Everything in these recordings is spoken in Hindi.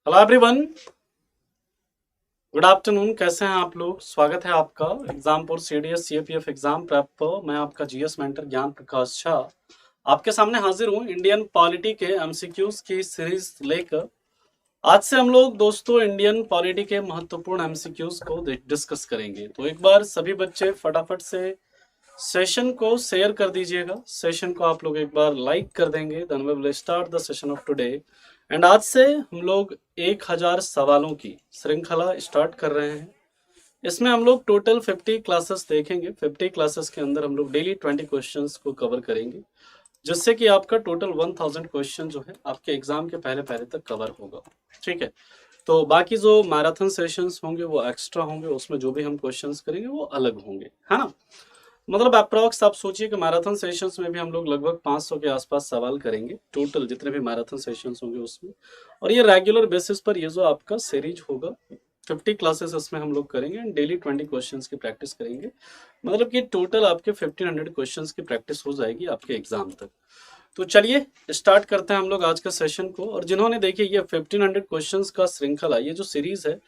Hello everyone, good afternoon. कैसे हैं आप लोग? स्वागत है आपका exam for CDS CAPF exam prep पर। मैं आपका जीएस मेंटर ज्ञान प्रकाश झा आपके सामने हाजिर हूं इंडियन पॉलिटी के एमसीक्यूज की सीरीज लेकर। आज से हम लोग दोस्तों इंडियन पॉलिटी के महत्वपूर्ण एमसीक्यूज को डिस्कस करेंगे। तो एक बार सभी बच्चे फटाफट से सेशन को शेयर कर दीजिएगा। सेशन को आप लोग एक बार लाइक कर देंगे, then we will start the session of today. And आज से हम लोग 1000 सवालों की श्रृंखला स्टार्ट कर रहे हैं। इसमें हम लोग टोटल 50 क्लासेस देखेंगे। 50 क्लासेस के अंदर हम लोग डेली 20 क्वेश्चंस को कवर करेंगे, जिससे कि आपका टोटल 1000 क्वेश्चन जो है आपके एग्जाम के पहले पहले तक कवर होगा। ठीक है, तो बाकी जो मैराथन सेशंस होंगे वो एक्स्ट्रा होंगे, उसमें जो भी हम क्वेश्चंस करेंगे वो अलग होंगे, है ना। मतलब अप्रॉक्स आप सोचिए कि मैराथन सेशंस में भी हम लोग लगभग 500 के आसपास सवाल करेंगे, टोटल जितने भी मैराथन सेशंस होंगे उसमें। और ये रेगुलर बेसिस पर ये जो आपका सीरीज होगा 50 क्लासेस इसमें हम लोग करेंगे एंड डेली 20 क्वेश्चंस की प्रैक्टिस करेंगे। मतलब कि टोटल आपके 1500 क्वेश्चंस की प्रैक्टिस हो जाएगी आपके एग्जाम तक। तो चलिए स्टार्ट करते हैं हम लोग आज का सेशन को। और जिन्होंने देखिए ये 1500 क्वेश्चंस का श्रृंखला, ये जो सीरीज है,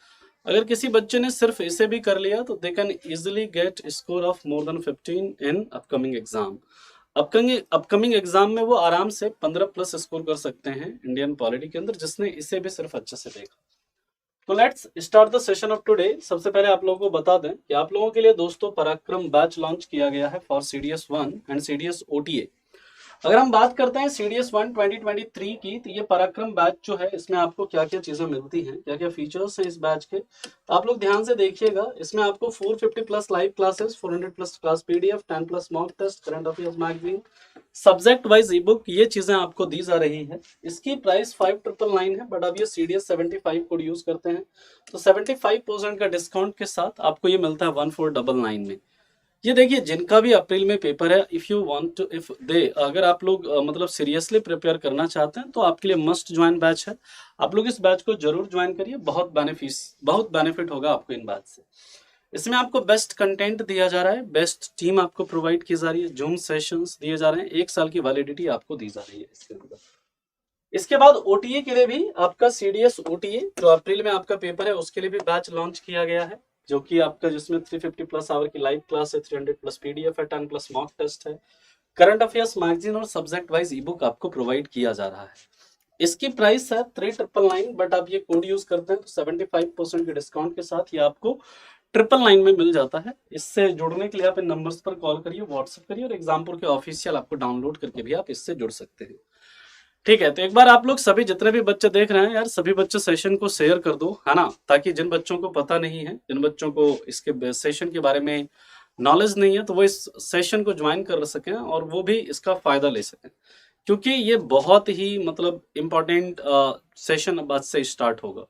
अगर किसी बच्चे ने सिर्फ इसे भी कर लिया तो they can easily get score of more than 15 in upcoming exam. Upcoming exam में वो आराम से 15 प्लस स्कोर कर सकते हैं इंडियन पॉलिटी के अंदर, जिसने इसे भी सिर्फ अच्छे से देखा। तो let's start the session of today. सबसे पहले आप लोगों को बता दें कि आप लोगों के लिए दोस्तों पराक्रम बैच लॉन्च किया गया है for CDS 1 and CDS OTA. अगर हम बात करते हैं सीडीएस 1 2023 की, तो ये पराक्रम बैच जो है इसमें आपको क्या क्या चीजें मिलती हैं, क्या क्या फीचर्स हैं इस बैच के, तो आप लोग ध्यान से देखिएगा। इसमें आपको 450 plus live classes, 400 plus class PDF, 10 plus mock test, current affairs magazine, subject wise ई बुक, ये चीजें आपको दी जा रही है। इसकी प्राइस 5999 है, बट अब ये सीडीएस 75 कोड यूज करते हैं तो 75% का डिस्काउंट के साथ आपको ये मिलता है 1499 में। ये देखिए, जिनका भी अप्रैल में पेपर है, if you want to if they अगर आप लोग मतलब सीरियसली प्रिपेयर करना चाहते हैं तो आपके लिए मस्ट ज्वाइन बैच है। आप लोग इस बैच को जरूर ज्वाइन करिए, बहुत बेनिफिट होगा आपको इन बैच से। इसमें आपको बेस्ट कंटेंट दिया जा रहा है, बेस्ट टीम आपको प्रोवाइड की जा रही है, जूम सेशंस दिए जा रहे हैं, 1 साल की वैलिडिटी आपको दी जा रही है इसके अंदर। इसके बाद ओटीए के लिए भी आपका सीडीएस ओटीए जो अप्रैल में आपका पेपर है उसके लिए भी बैच लॉन्च किया गया है, जो कि आपका जिसमें 350 प्लस आवर की लाइव क्लास है, 300 प्लस पीडीएफ है, 10 प्लस मॉक टेस्ट है, करंट अफेयर्स मैगजीन और सब्जेक्ट वाइज ई बुक आपको प्रोवाइड किया जा रहा है। इसकी प्राइस है 3999, बट आप ये कोड यूज करते हैं तो 75% के डिस्काउंट के साथ ये आपको 999 में मिल जाता है। इससे जुड़ने के लिए आप इन नंबर्स पर कॉल करिए, व्हाट्सएप करिए, और एग्जामपुर के ऑफिशियल आपको डाउनलोड करके भी आप इससे जुड़ सकते हैं। ठीक है, तो एक बार आप लोग सभी जितने भी बच्चे देख रहे हैं यार, सभी बच्चे सेशन को शेयर कर दो, है ना, ताकि जिन बच्चों को पता नहीं है, जिन बच्चों को इसके सेशन के बारे में नॉलेज नहीं है, तो वो इस सेशन को ज्वाइन कर सकें और वो भी इसका फायदा ले सकें, क्योंकि ये बहुत ही मतलब इम्पोर्टेंट सेशन अब आज से स्टार्ट होगा।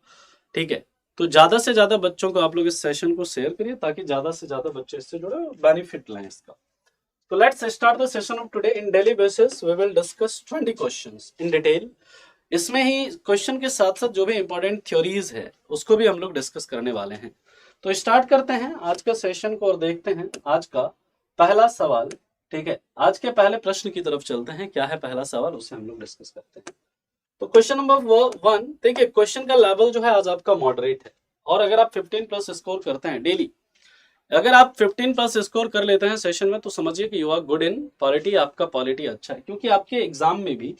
ठीक है, तो ज्यादा से ज्यादा बच्चों को आप लोग इस सेशन को शेयर करिए ताकि ज्यादा से ज्यादा बच्चे इससे जुड़े और बेनिफिट लें इसका। So let's start the session of today. In daily basis, we will discuss 20 questions in detail. इसमें ही क्वेश्चन के साथ साथ जो भी इंपॉर्टेंट थ्योरीज है उसको भी हम लोग डिस्कस करने वाले हैं। तो स्टार्ट करते हैं आज का सेशन को और देखते हैं आज का पहला सवाल। ठीक है, आज के पहले प्रश्न की तरफ चलते हैं। क्या है पहला सवाल, उसे हम लोग डिस्कस करते हैं। तो क्वेश्चन नंबर 1, देखिए क्वेश्चन का लेवल जो है आज आपका मॉडरेट है, और अगर आप 15 प्लस स्कोर करते हैं डेली, अगर आप 15 प्लस स्कोर कर लेते हैं सेशन में, तो समझिए कि you are good in polity, आपका पॉलिटी अच्छा है। क्योंकि आपके एग्जाम में भी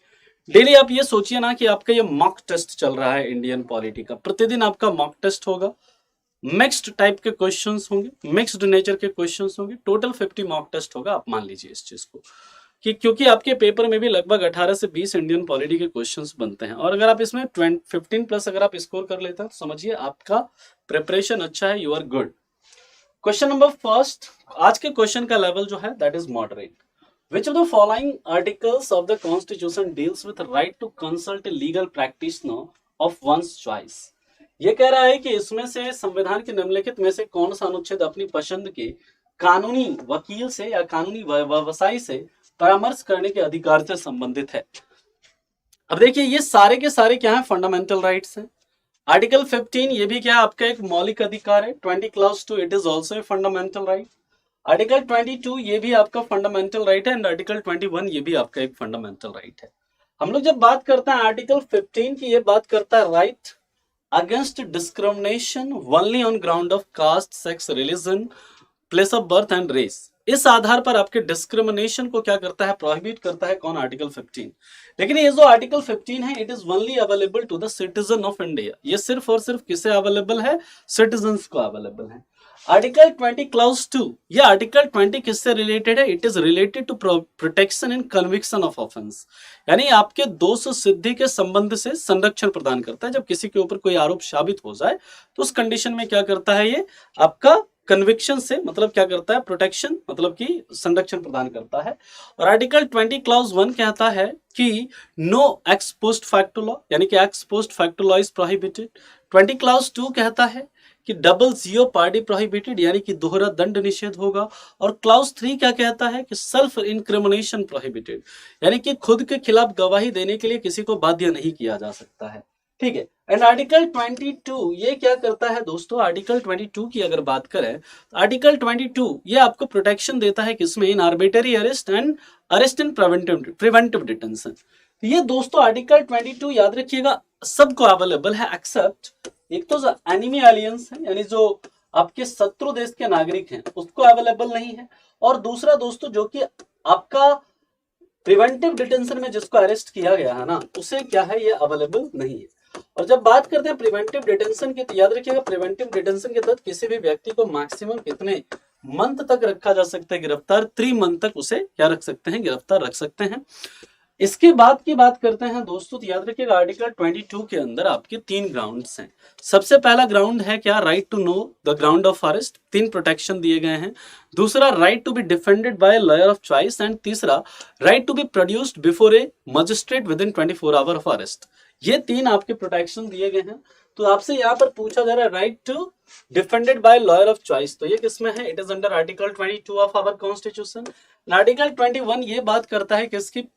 डेली आप ये सोचिए ना कि आपका ये मॉक टेस्ट चल रहा है इंडियन पॉलिटी का, प्रतिदिन आपका मॉक टेस्ट होगा, मिक्स्ड टाइप के क्वेश्चंस होंगे, मिक्स्ड नेचर के क्वेश्चंस होंगे, टोटल 50 मॉक टेस्ट होगा। आप मान लीजिए इस चीज को कि क्योंकि आपके पेपर में भी लगभग 18 से 20 इंडियन पॉलिटी के क्वेश्चंस बनते हैं, और अगर आप इसमें 15 प्लस अगर आप स्कोर कर लेते हैं तो समझिए आपका प्रिपरेशन अच्छा है, you are good. Question number first, आज के क्वेश्चन का लेवल जो है that is moderate. Which of the following articles of the constitution deals with right to consult legal practitioner of one's choice. ये कह रहा है कि इसमें से संविधान के निम्नलिखित में से कौन सा अनुच्छेद अपनी पसंद के कानूनी वकील से या कानूनी व्यवसायी से परामर्श करने के अधिकार से संबंधित है। अब देखिए ये सारे के सारे क्या है, फंडामेंटल राइट्स हैं। आर्टिकल 15 ये भी क्या है, आपका एक मौलिक अधिकार है। 20 class 2 it is also a fundamental right. Article 22 ये भी आपका फंडामेंटल राइट है, एंड आर्टिकल 21 ये भी आपका एक फंडामेंटल राइट है। हम लोग जब बात करते हैं आर्टिकल 15 की, ये बात करता है right against discrimination only on ground of caste, sex, religion, place of birth and race. इस आधार पर आपके डिस्क्रिमिनेशन को क्या करता है, प्रोहिबिट करता है। कौन? आर्टिकल 15। लेकिन ये जो आर्टिकल 15 है, it is only available to the citizen of India. ये सिर्फ और सिर्फ किसे अवेलेबल है? सिटीजन्स को अवेलेबल है। आर्टिकल 20 क्लाउज 2, ये आर्टिकल 20 किससे रिलेटेड है? It is related to protection in conviction of offence, यानी आपके दोष सिद्धि के संबंध से संरक्षण प्रदान करता है। जब किसी के ऊपर कोई आरोप साबित हो जाए तो उस कंडीशन में क्या करता है, ये आपका कन्विक्शन से मतलब क्या करता है, प्रोटेक्शन मतलब कि संरक्षण प्रदान करता है। और आर्टिकल 20 क्लाउज 1 कहता है कि no ex post facto law, यानी कि ex post facto law is prohibited. 20 clause 2 कहता है कि डबल जियोपार्डी प्रोहिबिटेड, यानी कि दोहरा दंड निषेध होगा। और क्लाउज 3 क्या कहता है कि सेल्फ इनक्रिमिनेशन प्रोहिबिटेड, यानी कि खुद के खिलाफ गवाही देने के लिए किसी को बाध्य नहीं किया जा सकता है। ठीक है। एंड आर्टिकल 22 ये क्या करता है दोस्तों? आर्टिकल 22 की अगर बात करें तो आर्टिकल 22 ये आपको प्रोटेक्शन देता है किसमें? In arbitrary arrest and arrest in preventive detention. तो ये दोस्तों आर्टिकल 22 याद रखिएगा सबको अवेलेबल है, एक्सेप्ट एक तो जो एनिमी एलियंस है, यानी जो आपके शत्रु देश के नागरिक हैं उसको अवेलेबल नहीं है। और दूसरा दोस्तों जो कि आपका प्रिवेंटिव डिटेंशन में जिसको अरेस्ट किया गया है ना, उसे क्या है, ये अवेलेबल नहीं है। और जब बात करते हैं प्रिवेंटिव डिटेंशन की, तो याद रखिएगा प्रिवेंटिव डिटेंशन के तहत किसी भी व्यक्ति को मैक्सिमम कितने मंथ तक रखा जा सकता है गिरफ्तार? 3 मंथ तक उसे क्या रख सकते हैं, गिरफ्तार रख सकते हैं। इसके बाद की बात करते हैं दोस्तों, तो याद रखिएगा आर्टिकल 22 के अंदर आपके 3 ग्राउंड्स हैं। सबसे पहला ग्राउंड है क्या? Right to know the ground of arrest, 3 protection दिए गए हैं। दूसरा right to be defended by lawyer of choice, and तीसरा right to be produced before a magistrate within 24 hour of arrest. ये 3 आपके प्रोटेक्शन दिए गए हैं। तो आपसे यहाँ पर पूछा जा रहा है right to defended by lawyer of choice, तो ये किसमें है? It is under article 22 of our constitution. Article 21 ये बात करता है किसकी?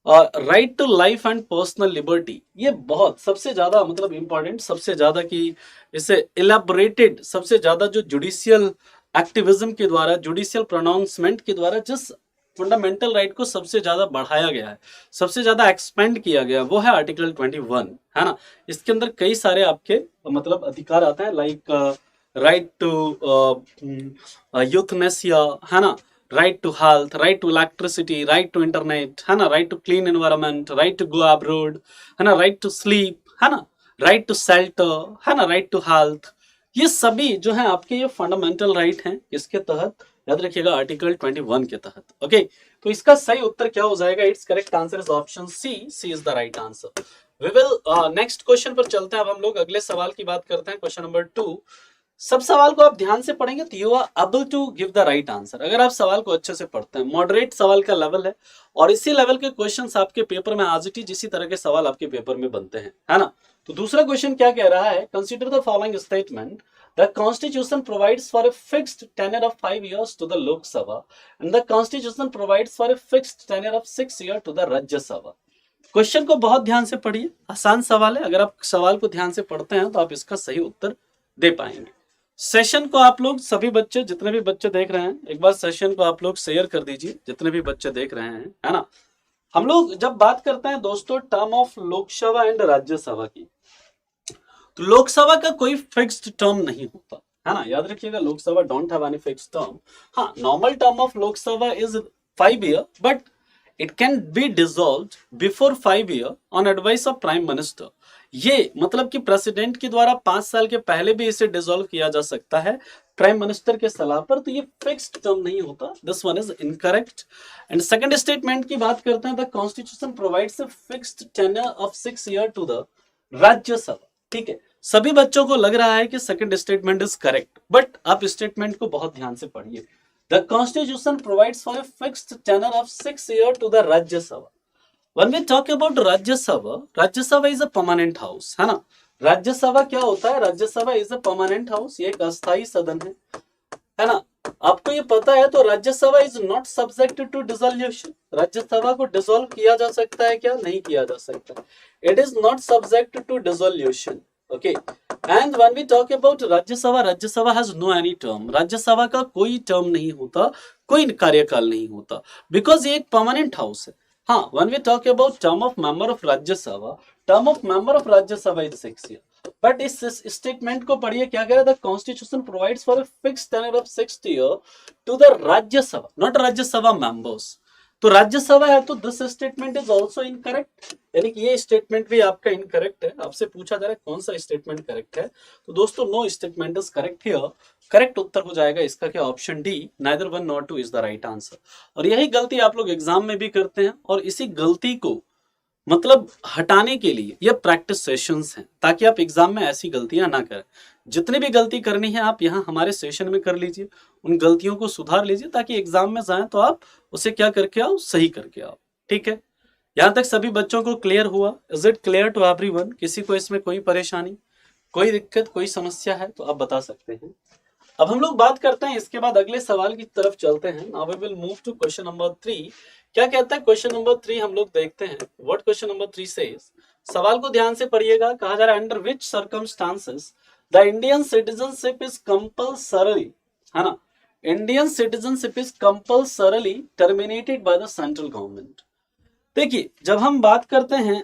Right to life and personal liberty. ये बहुत सबसे ज्यादा मतलब इंपॉर्टेंट, सबसे ज्यादा की इसे इलेबोरेटेड, सबसे ज्यादा जो जुडिशियल एक्टिविज्म के द्वारा, जुडिशियल प्रोनाउंसमेंट के द्वारा जिस फंडामेंटल राइट को सबसे ज्यादा बढ़ाया गया है, सबसे ज्यादा एक्सपेंड किया गया, वो है आर्टिकल 21, है ना। इसके अंदर कई सारे आपके मतलब अधिकार आते हैं, लाइक राइट टू यूथनेसिया, है ना, right to health, right to electricity, right to internet, है ना, right to clean environment, right to go abroad, है ना, राइट टू स्लीप, है ना, राइट टू शेल्टर, है ना, राइट टू हेल्थ। ये सभी जो है आपके ये फंडामेंटल राइट हैं, इसके तहत याद रखिएगा आर्टिकल 21 के तहत। ओके, तो इसका सही उत्तर क्या हो जाएगा? It's correct answer is option c, c is the right answer. We will next question पर चलते हैं। अब हम लोग अगले सवाल की बात करते हैं, क्वेश्चन नंबर 2। सब सवाल को आप ध्यान से पढ़ेंगे तो you are able to give the right answer. अगर आप सवाल को अच्छे से पढ़ते हैं, मॉडरेट सवाल का लेवल है और इसी लेवल के क्वेश्चंस आपके पेपर में आज इट इज इसी तरह के सवाल आपके पेपर में बनते हैं, है ना। तो दूसरा क्वेश्चन क्या कह रहा है? Consider the following statement, the constitution provides for a fixed tenure of 5 years to the Lok Sabha and the constitution provides for a fixed tenure of 6 years to the Rajya Sabha. Question को बहुत ध्यान से पढ़िए, आसान सवाल है। अगर आप सवाल को ध्यान से पढ़ते हैं तो आप इसका सही उत्तर दे पाएंगे। सेशन को आप लोग सभी बच्चे, जितने भी बच्चे देख रहे हैं, एक बार सेशन को आप लोग शेयर कर दीजिए, जितने भी बच्चे देख रहे हैं, है ना। हम लोग जब बात करते हैं दोस्तों term of Lok Sabha and Rajya Sabha की, तो लोकसभा का कोई फिक्स्ड टर्म नहीं होता, है ना। याद रखिएगा Lok Sabha don't have any fixed term. हाँ, normal term of Lok Sabha is 5 years, but it can be dissolved before 5 years on advice of prime minister. ये मतलब कि प्रेसिडेंट के द्वारा 5 साल के पहले भी इसे डिसॉल्व किया जा सकता है प्राइम मिनिस्टर के सलाह पर, तो ये फिक्स्ड टर्म नहीं होता। This one is incorrect. And second statement की बात करते हैं, the constitution provides a fixed tenure of 6 years to the Rajya Sabha. ठीक है, सभी बच्चों को लग रहा है कि second statement is correct, but आप स्टेटमेंट को बहुत ध्यान से पढ़िए। The constitution provides for a fixed tenure of 6 years to the Rajya Sabha. When we talk about Rajya Sabha, Rajya Sabha is a permanent house, है ना। राज्यसभा क्या होता है? Rajya Sabha is a permanent house, ये एक अस्थायी सदन है ना। आपको ये पता है तो Rajya Sabha is not subject to dissolution. Rajya Sabha को डिसॉल्व किया जा सकता है क्या? नहीं किया जा सकता। It is not subject to dissolution. Okay, and when we talk about Rajya Sabha, Rajya Sabha has no any term. Rajya Sabha का कोई टर्म नहीं होता, कोई कार्यकाल नहीं होता, बिकॉज ये एक परमानेंट हाउस है। हाँ, when we talk about term of member of Rajya Sabha, term of member of Rajya Sabha is 6 years. But इस स्टेटमेंट को पढ़िए, क्या कह रहा है, the constitution provides for a fixed tenure of 6 year to the Rajya Sabha, not Rajya Sabha members. तो राज्यसभा है तो this statement is also incorrect, यानी कि ये स्टेटमेंट भी आपका इनकरेक्ट है। आपसे पूछा जा रहा है कौन सा स्टेटमेंट करेक्ट है, तो दोस्तों no statement is correct here. Correct उत्तर हो जाएगा इसका क्या, option D, neither one nor two is the right answer. और यही गलती आप लोग एग्जाम में भी करते हैं, और इसी गलती को मतलब हटाने के लिए ये प्रैक्टिस सेशंस हैं, ताकि आप एग्जाम में ऐसी गलतियां ना करें। जितनी भी गलती करनी है आप यहाँ हमारे सेशन में कर लीजिए, उन गलतियों को सुधार लीजिए, ताकि एग्जाम में जाएं तो आप उसे क्या करके आओ, सही करके आओ। ठीक है, यहाँ तक सभी बच्चों को क्लियर हुआ? Is it clear to everyone? किसी को इसमें कोई परेशानी, कोई दिक्कत, कोई समस्या है तो आप बता सकते हैं। अब हम लोग बात करते हैं, इसके बाद अगले सवाल की तरफ चलते हैं। Now we will move to question number 3। क्या कहता है क्वेश्चन नंबर 3, हम लोग देखते हैं व्हाट क्वेश्चन नंबर 3 सेज। सवाल को ध्यान से पढ़िएगा। कहा जा रहा है under which circumstances the Indian citizenship is compulsorily, है ना, Indian citizenship is compulsorily terminated by the central government. देखिए, जब हम बात करते हैं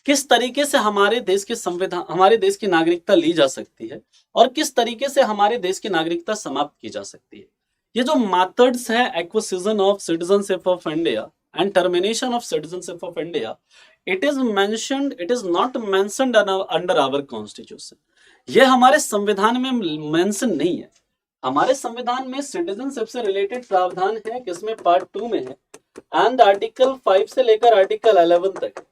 किस तरीके से हमारे देश के संविधान, हमारे देश की नागरिकता ली जा सकती है और किस तरीके से हमारे देश की नागरिकता समाप्त की जा सकती है, ये जो मेथड्स है acquisition of citizenship of India and termination of citizenship of India, it is not mentioned under our constitution. ये हमारे संविधान में मेंशन नहीं है। हमारे संविधान में सिटीजनशिप से रिलेटेड प्रावधान है, किसमें, पार्ट 2 में है, एंड आर्टिकल 5 से लेकर आर्टिकल 11 तक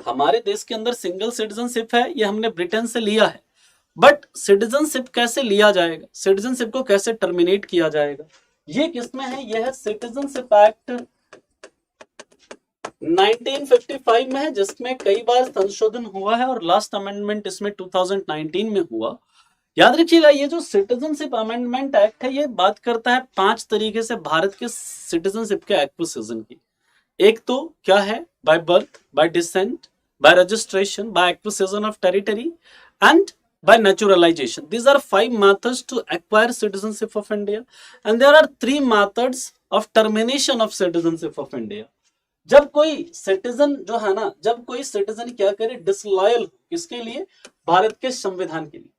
हमारे देश के अंदर सिंगल सिटीजनशिप है। ये हमने ब्रिटेन से लिया है, बट सिटीजनशिप कैसे लिया जाएगा, सिटीजनशिप को कैसे टर्मिनेट किया जाएगा, ये किसमें है, यह है सिटीजनशिप एक्ट 1955 में है, जिसमें कई बार संशोधन हुआ है और लास्ट अमेंडमेंट इसमें 2019 में हुआ। याद रखिएगा, ये जो सिटीजनशिप अमेंडमेंट एक्ट है, ये बात करता है 5 तरीके से भारत के सिटीजनशिप के एक्विजिशन की। एक तो क्या है, by birth, bye decent, by registration, by acquisition of territory and by naturalization. These are 5 methods to acquire citizenship of India, and there are 3 methods of termination of citizenship of India. जब कोई सिटीजन जो है ना, जब कोई सिटीजन क्या करे, डिसलॉयल, किसके लिए, भारत के संविधान के लिए,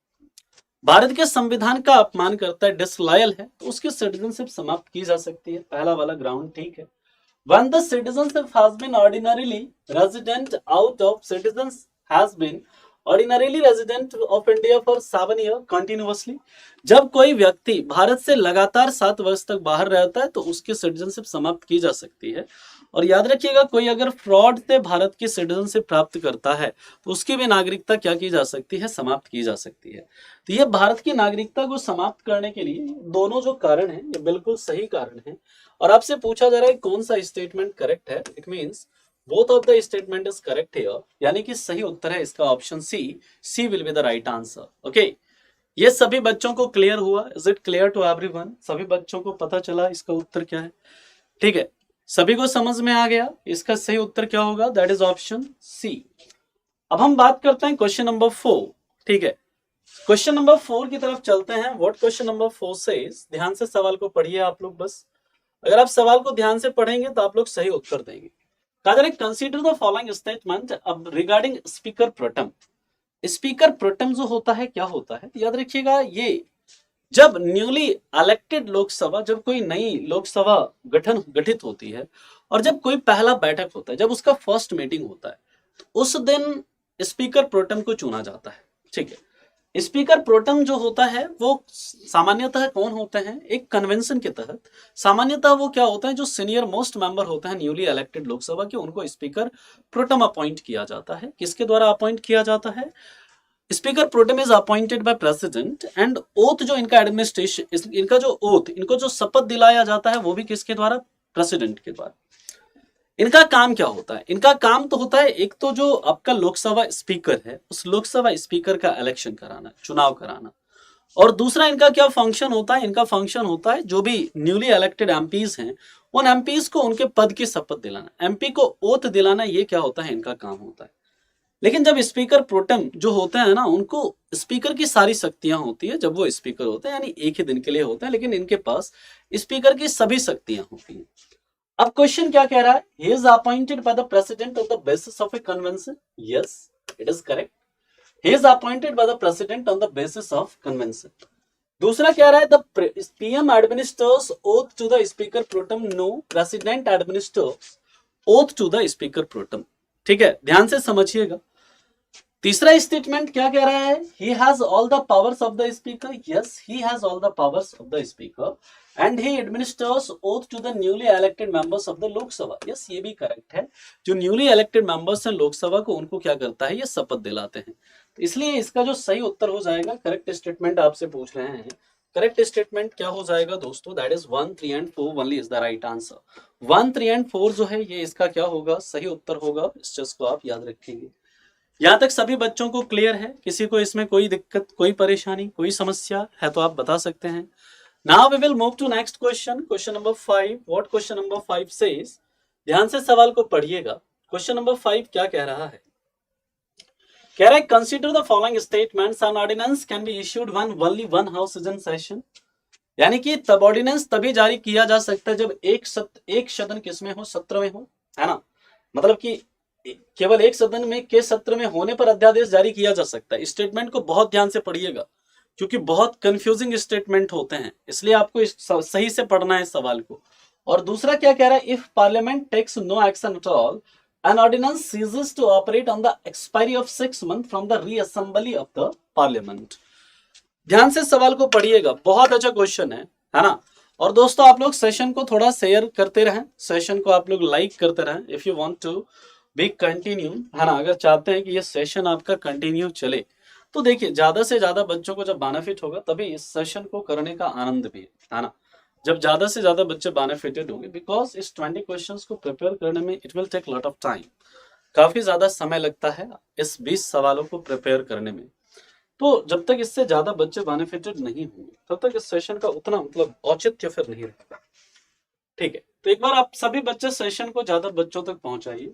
भारत के संविधान का अपमान करता है, डिसलॉयल है, तो उसकी सिटीजनशिप समाप्त की जा सकती है। पहला वाला ग्राउंड ठीक है। When the citizenship has been ordinarily resident out of citizens has been ordinarily resident of India for 7 years continuously, जब कोई व्यक्ति भारत से लगातार 7 वर्ष तक बाहर रहता है तो उसकी सिटीजनशिप समाप्त की जा सकती है। और याद रखिएगा, कोई अगर फ्रॉड से भारत की सिटीजनशिप प्राप्त करता है तो उसकी भी नागरिकता क्या की जा सकती है, समाप्त की जा सकती है। तो ये भारत की नागरिकता को समाप्त करने के लिए दोनों जो कारण है, ये बिल्कुल सही कारण है। और आपसे पूछा जा रहा है कौन सा स्टेटमेंट करेक्ट है, it means both of the statement is correct here, यानी कि सही उत्तर है इसका option c will be the right answer. Okay, ये सभी बच्चों को क्लियर हुआ? Is it clear to everyone? सभी बच्चों को पता चला इसका उत्तर क्या है? ठीक है, सभी को समझ में आ गया इसका सही उत्तर क्या होगा, दैट इज ऑप्शन सी। अब हम बात करते हैं क्वेश्चन नंबर 4। ठीक है, क्वेश्चन नंबर 4 की तरफ चलते हैं। व्हाट क्वेश्चन नंबर 4 सेज, ध्यान से सवाल को पढ़िए आप लोग। बस अगर आप सवाल को ध्यान से पढ़ेंगे तो आप लोग सही उत्तर देंगे। कहा जा रहा है कंसीडर द फॉलोइंग स्टेटमेंट अब regarding speaker pro tem. Speaker pro tem जो होता है, क्या होता है, याद रखिएगा, ये जब न्यूली इलेक्टेड लोकसभा, जब कोई नई लोकसभा गठित होती है और जब कोई पहला बैठक होता है, जब उसका फर्स्ट मीटिंग होता है, तो उस दिन स्पीकर प्रोटेम को चुना जाता है। ठीक है, स्पीकर प्रोटेम जो होता है वो सामान्यतः कौन होते हैं, एक कन्वेंशन के तहत सामान्यतः वो क्या होता है, जो सीनियर मोस्ट मेंबर होते हैं न्यूली इलेक्टेड लोकसभा के, उनको स्पीकर प्रोटेम अपॉइंट किया जाता है। किसके द्वारा अपॉइंट किया जाता है? Speaker pro tem is appointed by president and oath जो इनका एडमिनिस्ट्रेशन, इनका जो ओथ, इनको जो शपथ दिलाया जाता है वो भी किसके द्वारा, प्रेसिडेंट के द्वारा। इनका काम क्या होता है? इनका काम तो होता है एक तो जो आपका लोकसभा स्पीकर है, उस लोकसभा स्पीकर का इलेक्शन कराना, चुनाव कराना, और दूसरा इनका क्या फंक्शन होता है, इनका फंक्शन होता है जो भी न्यूली इलेक्टेड एमपीज हैं, उन एमपीज को उनके पद की शपथ दिलाना, एमपी को ओथ दिलाना, ये क्या होता है, इनका काम होता है। लेकिन जब स्पीकर प्रोटेम जो होते हैं ना, उनको स्पीकर की सारी शक्तियां होती है जब वो स्पीकर होते हैं, यानी एक ही दिन के लिए होते हैं, लेकिन इनके पास स्पीकर की सभी शक्तियां होती हैं। अब क्वेश्चन क्या कह रहा है, he is appointed by the president on the basis of a convention, yes it is correct, he is appointed by the president on the basis of convention. दूसरा क्या रहा है, the PM administers oath to the speaker pro tem, no president administers oath to the speaker pro tem. ठीक है, ध्यान से समझिएगा। तीसरा स्टेटमेंट क्या कह रहा है, he has all the powers of the speaker, yes he has all the powers of the speaker and he administers oath to the newly elected members of the Lok Sabha, yes ये भी करेक्ट है। जो न्यूली इलेक्टेड मेंबर्स हैं लोकसभा को, उनको क्या करता है, ये शपथ दिलाते हैं। तो इसलिए इसका जो सही उत्तर हो जाएगा, करेक्ट स्टेटमेंट आपसे पूछ रहे हैं, करेक्ट स्टेटमेंट क्या हो जाएगा दोस्तों, that is 1, 3 and 4 only is the right answer. 1, 3 and 4 जो है ये इसका क्या होगा, सही उत्तर होगा। इस चीज को आप याद रखेंगे। यहाँ तक सभी बच्चों को क्लियर है? किसी को इसमें कोई दिक्कत, कोई परेशानी, कोई समस्या है तो आप बता सकते हैं। Now we will move to next question, question number 5। What question number 5 says, ध्यान से सवाल को पढ़िएगा। क्वेश्चन नंबर 5 क्या कह रहा है, कह रहा है consider the following statements, an ordinance can be issued when only one house is in session. यानी कि तब ऑर्डिनेंस तभी जारी किया जा सकता है जब एक सदन किसमें हो, सत्र में हो, है ना। मतलब कि केवल एक सदन में के सत्र में होने पर अध्यादेश जारी किया जा सकता है। स्टेटमेंट को बहुत ध्यान से पढ़िएगा क्योंकि बहुत कंफ्यूजिंग स्टेटमेंट होते हैं, इसलिए आपको सही से पढ़ना है इस सवाल को। और दूसरा क्या कह रहा है, if parliament takes no action at all, an ordinance ceases to operate on the expiry of 6 months from the reassembly of the parliament। ध्यान से सवाल को पढ़िएगा, बहुत अच्छा क्वेश्चन है ना। और दोस्तों आप लोग सेशन को थोड़ा शेयर करते रहें, सेशन को आप लोग लाइक करते रहें, if you want to be continue, है ना। अगर चाहते हैं कि ये सेशन आपका कंटिन्यू चले तो देखिए ज्यादा से ज्यादा बच्चों को जब बेनिफिट होगा तभी इस सेशन को करने का आनंद भी है ना। जब ज्यादा से ज्यादा बच्चे बेनिफिटेड होंगे, बिकॉज इस 20 क्वेश्चंस को प्रिपेयर करने में it will take lot of time, काफी ज्यादा समय लगता है इस 20 सवालों को प्रिपेयर करने में। तो जब तक इससे ज्यादा बच्चे बेनिफिटेड नहीं होंगे तब तक इस सेशन का उतना मतलब औचित्य फिर नहीं रहेगा। ठीक है, तो एक बार आप सभी बच्चे सेशन को ज्यादा बच्चों तक पहुंचाइए।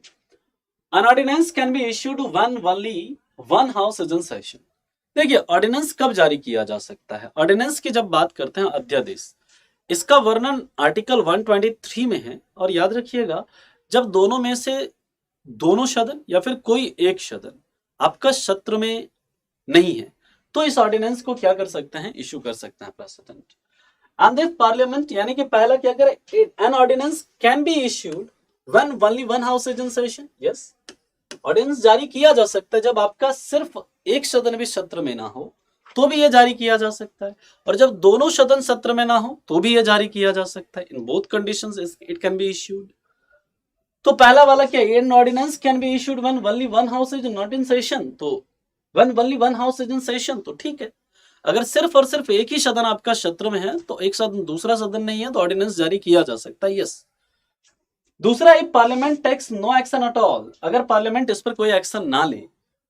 An ordinance can be issued when only one house is in session। देखिए ऑर्डिनेंस कब जारी किया जा सकता है, ऑर्डिनेंस की जब बात करते हैं अध्यादेश, इसका वर्णन आर्टिकल 123 में है। और याद रखिएगा जब दोनों में से दोनों सदन या फिर कोई एक सदन आपका सत्र में नहीं है तो इस ऑर्डिनेंस को क्या कर सकते हैं, इशू कर सकते हैं प्रेसिडेंट। एंड इफ पार्लियामेंट, यानी कि पहला क्या करे, an ordinance can be issued when only one house is in session, yes ordinance जारी किया जा सकता है जब आपका सिर्फ एक सदन भी सत्र में ना हो तो भी यह जारी किया जा सकता है, और जब दोनों सदन सत्र में ना हो तो भी यह जारी किया जा सकता है। In both conditions it can be issued. तो पहला वाला क्या, an ordinance can be issued when only one house is not in session, तो when only one house is in session तो ठीक है। अगर सिर्फ और सिर्फ एक ही सदन आपका सत्र में है तो एक सदन दूसरा सदन नहीं है तो ऑर्डिनेंस जारी किया जा सकता है, यस। दूसरा, if parliament takes no action at all, अगर पार्लियामेंट इस पर कोई एक्शन ना ले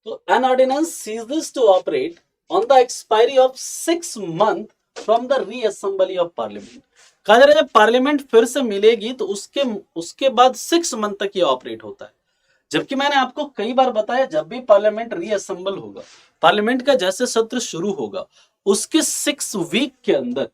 तो an ordinance ceases to operate on the expiry of 6 month from the reassembly of parliament. कहा जा रहा है जब पार्लियामेंट फिर से मिलेगी तो उसके बाद 6 मंथ तक ये ऑपरेट होता है। जबकि मैंने आपको कई बार बताया जब भी पार्लियामेंट रीअसेंबल होगा, पार्लियामेंट का जैसे सत्र शुरू होगा उसके 6 वीक के अंदर,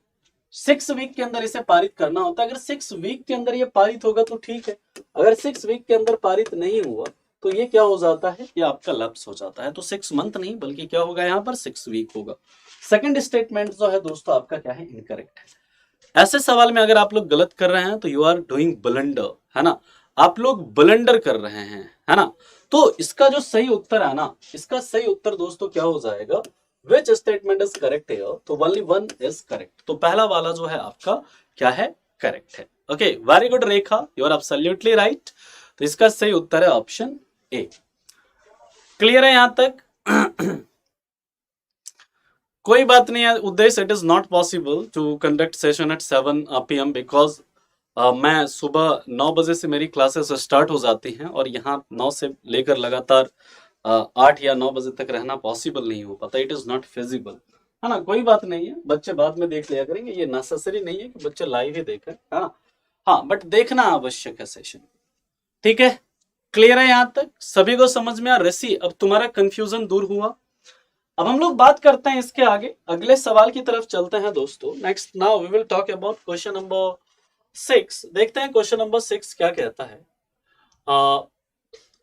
6 वीक के अंदर इसे पारित करना होता है। अगर 6 वीक के अंदर ये पारित होगा तो ठीक है, अगर 6 वीक के अंदर पारित नहीं हुआ तो ये क्या हो जाता है, ये आपका लैप्स हो जाता है। तो 6 मंथ नहीं बल्कि क्या होगा यहाँ पर 6 वीक होगा। सेकंड स्टेटमेंट जो है दोस्तों आपका क्या है, इनकरेक्ट है। ऐसे सवाल में अगर आप लोग गलत कर रहे हैं तो यू आर डूइंग ब्लंडर, है ना, आप लोग ब्लंडर कर रहे हैं, है ना। तो इसका जो सही उत्तर है ना, इसका सही उत्तर दोस्तों क्या हो जाएगा, Which statement is correct here? तो only one is correct। तो पहला वाला जो है आपका क्या है, करेक्ट है। Okay, very good Rekha, you are absolutely right. तो इसका सही उत्तर है ऑप्शन ए। क्लियर है यहां तक? कोई बात नहीं है उद्देश्य, it is not possible to conduct session at 7 PM because मैं सुबह 9 बजे से मेरी क्लासेस स्टार्ट हो जाती हैं और यहाँ 9 से लेकर लगातार 8 या 9 बजे तक रहना पॉसिबल नहीं हो पाता, इट इज नॉट फिजिबल, है ना। कोई बात नहीं है, बच्चे बाद में देख लिया करेंगे, ये नेसेसरी नहीं है कि बच्चे लाइव ही देखें, है ना। हाँ, बट देखना आवश्यक है सेशन, ठीक है। क्लियर है यहाँ तक, सभी को समझ में आ रही? अब तुम्हारा कंफ्यूजन दूर हुआ। अब हम लोग बात करते हैं इसके आगे, अगले सवाल की तरफ चलते हैं दोस्तों। Next, now we will talk about question number 6। देखते हैं क्वेश्चन नंबर 6 क्या कहता है।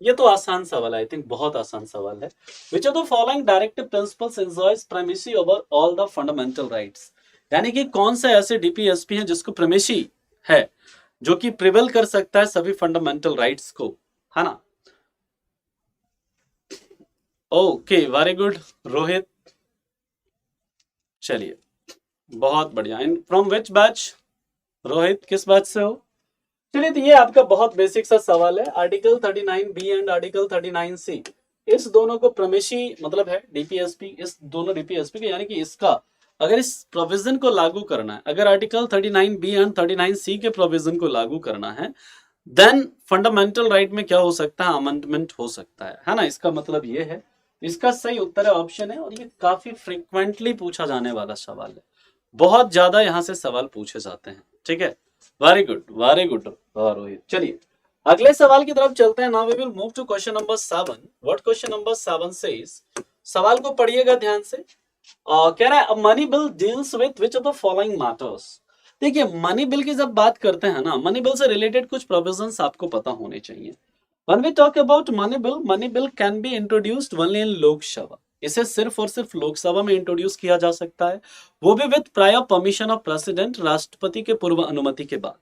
ये तो आसान सवाल है, आई थिंक बहुत आसान सवाल है। विच of the following directive principles enjoys primacy over all the fundamental rights, यानी कि कौन से ऐसे डीपीएसपी हैं जिसको प्राइमेसी है, जो कि प्रिवेल कर सकता है सभी फंडामेंटल राइट्स को, है ना। ओके, वेरी गुड रोहित, चलिए बहुत बढ़िया। In from which batch Rohit, किस बैच से हो? चलिए, तो ये आपका बहुत बेसिक सा सवाल है। Article 39B and article 39C, इस दोनों को प्रमेशी मतलब है डीपीएसपी, इस दोनों डीपीएसपी के, यानी कि इसका अगर इस प्रोविजन को लागू करना है, अगर आर्टिकल 39B एंड 39C के प्रोविजन को लागू करना है, देन फंडामेंटल राइट में क्या हो सकता है, अमेंडमेंट हो सकता है ना। इसका मतलब ये है, इसका सही उत्तर है ऑप्शन है, और ये काफी फ्रिक्वेंटली पूछा जाने वाला सवाल है, बहुत ज्यादा यहाँ से सवाल पूछे जाते हैं, ठीक है। Very good Rohit. चलिए अगले सवाल की तरफ चलते हैं। Now we will move to question number 7। What question number 7 says, सवाल को पढ़िएगा ध्यान से। कह रहा है money bill deals with which of the following matters. देखिए, मनी बिल की जब बात करते हैं ना, मनी बिल से रिलेटेड कुछ प्रोविजंस आपको पता होने चाहिए। When we talk about money bill can be introduced only in लोक सभा, इसे सिर्फ और सिर्फ लोकसभा में इंट्रोड्यूस किया जा सकता है, वो भी with prior permission of president, राष्ट्रपति के पूर्व अनुमति के बाद।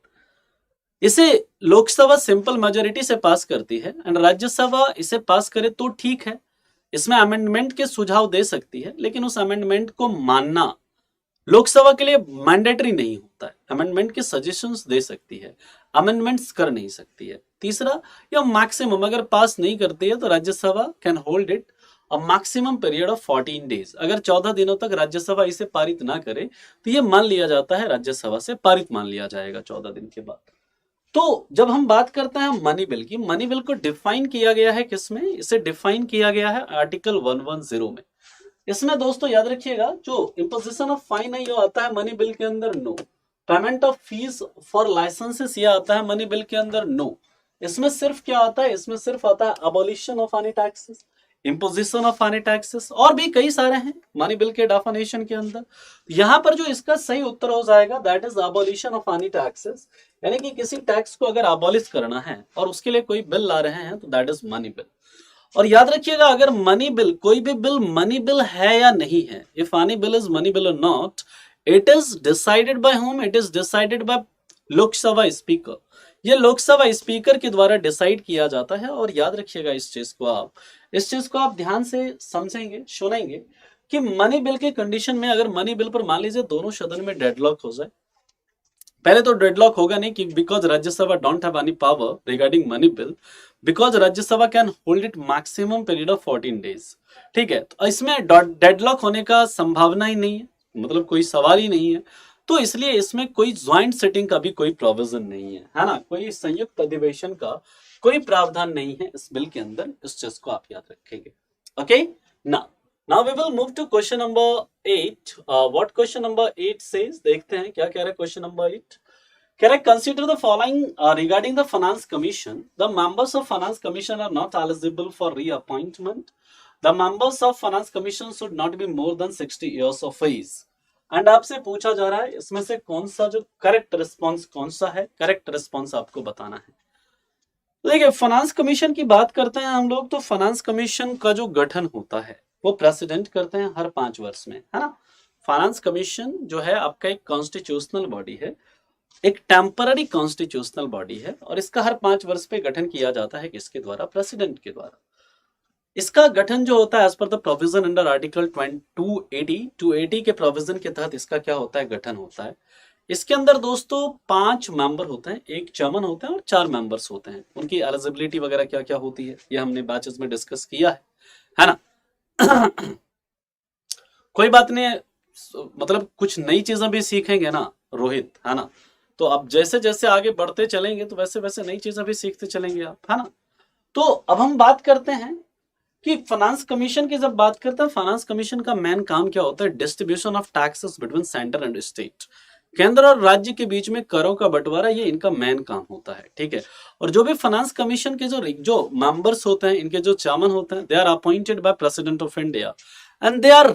इसे लोकसभा सिंपल मेजोरिटी से पास करती है, एंड राज्यसभा इसे पास करे तो ठीक है, इसमें अमेंडमेंट के सुझाव दे सकती है, लेकिन उस अमेंडमेंट को मानना लोकसभा के लिए मैंडेटरी नहीं होता है। अमेंडमेंट के सजेशंस दे सकती है, अमेंडमेंट्स कर नहीं सकती है। तीसरा, या मैक्सिमम अगर पास नहीं करती है तो Rajya Sabha can hold it a maximum period of 14 days. अगर 14 दिनों तक राज्यसभा इसे पारित ना करे तो ये मान लिया जाता है, राज्यसभा से पारित मान लिया जाएगा 14 दिन के बाद। तो जब हम बात करते हैं मनी बिल की, मनी बिल को डिफाइन किया गया है किसमें, इसे डिफाइन किया गया है आर्टिकल 110 में। इसमें दोस्तों याद रखिएगा, जो इम्पोजिशन ऑफ फाइन है ये आता है मनी बिल के अंदर, no. Payment of fees for licenses ये आता है मनी बिल के अंदर, नो। इसमें सिर्फ क्या आता है, इसमें सिर्फ आता है abolition of any taxes, imposition of any taxes, और भी कई सारे हैं मनी बिल के डेफिनेशन के अंदर। यहाँ पर जो इसका सही उत्तर हो जाएगा that is abolition of any taxes, यानी कि किसी टैक्स को अगर अबॉलिश करना है और उसके लिए कोई बिल ला रहे हैं तो दैट इज मनी बिल। और याद रखिएगा, अगर मनी बिल, कोई भी बिल मनी बिल है या नहीं है, if any bill is money bill और not, it is decided by home, it is decided by Lok Sabha speaker. ये लोकसभा स्पीकर के द्वारा डिसाइड किया जाता है। और याद रखिएगा इस चीज को आप ध्यान से समझेंगे, सुनेंगे कि मनी बिल के कंडीशन में, अगर मनी बिल पर मान लीजिए दोनों सदन में डेडलॉक हो जाए, पहले तो डेडलॉक होगा नहीं कि because Rajya Sabha don't have any power regarding money bill, because Rajya Sabha can hold it maximum period of 14 days, ठीक है। तो इसमें डेडलॉक होने का संभावना ही नहीं है, मतलब कोई सवाल ही नहीं है। तो इसलिए इसमें कोई ज्वाइंट सिटिंग का भी कोई प्रोविजन नहीं है ना, कोई संयुक्त अधिवेशन का कोई प्रावधान नहीं है इस बिल के अंदर। इस चीज को आप याद रखेंगे। Okay, now we will move to question number 8। What question number 8 says, देखते हैं क्या कह रहा है क्वेश्चन नंबर 8। कह रहा है consider the following regarding the finance commission, the members of finance commission are not eligible for reappointment, the members of finance commission should not be more than 60 years of age. And आपसे पूछा जा रहा है इसमें से कौन सा जो करेक्ट रिस्पॉन्स कौन सा है, करेक्ट रिस्पॉन्स आपको बताना है। देखिए, फाइनेंस कमीशन की बात करते हैं हम लोग, तो फाइनेंस कमीशन का जो गठन होता है वो प्रेसिडेंट करते हैं हर 5 वर्ष में, है ना। फाइनेंस कमीशन जो है आपका एक कॉन्स्टिट्यूशनल बॉडी है, एक टेम्पररी कॉन्स्टिट्यूशनल बॉडी है, और इसका हर 5 वर्ष पे गठन किया जाता है, किसके द्वारा, प्रेसिडेंट के द्वारा। इसका गठन जो होता है as per the provision under article 280 के प्रोविजन के तहत इसका क्या होता है, गठन होता है। इसके अंदर दोस्तों 5 मेंबर होते हैं, एक चेयरमैन होते हैं और 4 मेंबर्स होते हैं। उनकी एलिजिबिलिटी वगैरह क्या क्या होती है ये हमने बैचेस में डिस्कस किया है ना। कोई बात नहीं, मतलब कुछ नई चीजें भी सीखेंगे ना रोहित, है ना। तो अब जैसे जैसे आगे बढ़ते चलेंगे तो वैसे वैसे नई चीजें भी सीखते चलेंगे आप, है ना। तो अब हम बात करते हैं कि फाइनेंस कमीशन की जब बात करते हैं, फाइनेंस कमीशन का मेन काम क्या होता है, distribution of taxes between centre and state, केंद्र और राज्य के बीच में करों का बंटवारा, ये इनका मेन काम होता है, ठीक है। और जो भी फाइनेंस कमीशन के जो मेंबर्स होते हैं, इनके जो चेयरमैन होते हैं, they are appointed by president of India and they are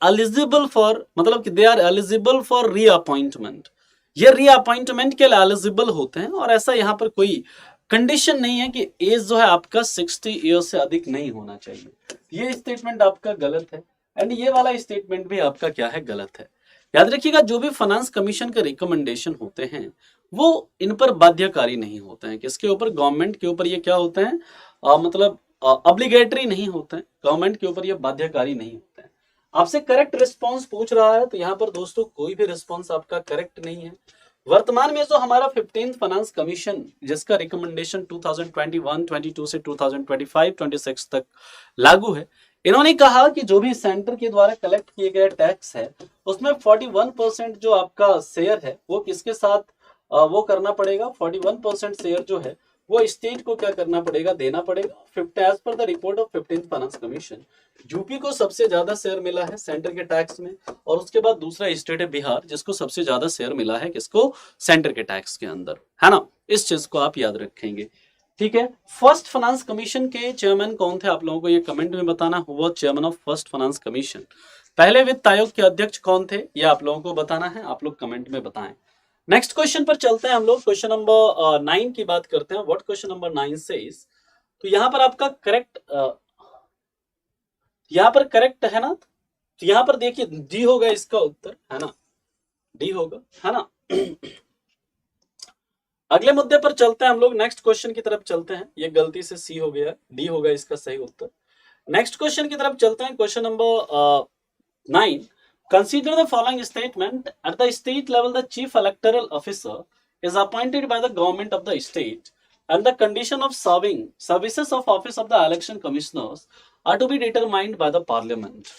eligible for, मतलब कि they are eligible for reappointment. ये रीअपॉइंटमेंट के लिए एलिजिबल होते हैं, और ऐसा यहाँ पर कोई कंडीशन नहीं है कि एज जो है आपका 60 ईयर से अधिक नहीं होना चाहिए। ये स्टेटमेंट आपका गलत है एंड ये वाला स्टेटमेंट भी आपका क्या है, गलत है। याद रखिएगा, जो भी फाइनेंस कमीशन के रिकमेंडेशन होते हैं वो इन पर बाध्यकारी नहीं होते हैं। किसके ऊपर? गवर्नमेंट के ऊपर ये क्या होते हैं, मतलब ऑब्लिगेटरी नहीं होते हैं, गवर्नमेंट के ऊपर ये बाध्यकारी नहीं होते हैं। आपसे करेक्ट रिस्पॉन्स पूछ रहा है तो यहाँ पर दोस्तों कोई भी रिस्पॉन्स आपका करेक्ट नहीं है। वर्तमान में जो हमारा 15th फाइनेंस कमीशन जिसका रिकमेंडेशन 2021, 22 से 2025, 26 तक लागू है, इन्होंने कहा कि जो भी सेंटर के द्वारा कलेक्ट किए गए टैक्स है उसमें 41% जो आपका शेयर है वो किसके साथ वो करना पड़ेगा, 41% शेयर जो है वो स्टेट को क्या करना पड़ेगा, देना पड़ेगा। As per the report of 15th finance commission, UP को सबसे ज्यादा शेयर मिला है सेंटर के टैक्स में, और उसके बाद दूसरा स्टेट है बिहार जिसको सबसे ज्यादा शेयर मिला है किसको, सेंटर के टैक्स के अंदर, है ना। इस चीज को आप याद रखेंगे, ठीक है। फर्स्ट फाइनेंस कमीशन के चेयरमैन कौन थे, आप लोगों को ये कमेंट में बताना, हुआ chairman of first finance commission. पहले वित्त आयोग के अध्यक्ष कौन थे, ये आप लोगों को बताना है, आप लोग कमेंट में बताएं। नेक्स्ट क्वेश्चन पर चलते हैं हम लोग, क्वेश्चन नंबर 9 की बात करते हैं। व्हाट क्वेश्चन नंबर 9 सेज, तो यहां पर आपका करेक्ट, यहां पर करेक्ट है ना, तो यहां पर देखिए डी होगा इसका उत्तर, है ना, डी होगा, है ना। अगले मुद्दे पर चलते हैं हम लोग, नेक्स्ट क्वेश्चन की तरफ चलते हैं। ये गलती से सी हो गया, डी होगा इसका सही उत्तर। नेक्स्ट क्वेश्चन की तरफ चलते हैं, question number 9। Consider the following statement. At the state level, the chief electoral officer is appointed by the government of the state, and the condition of serving services of office of the election commissioners are to be determined by the parliament.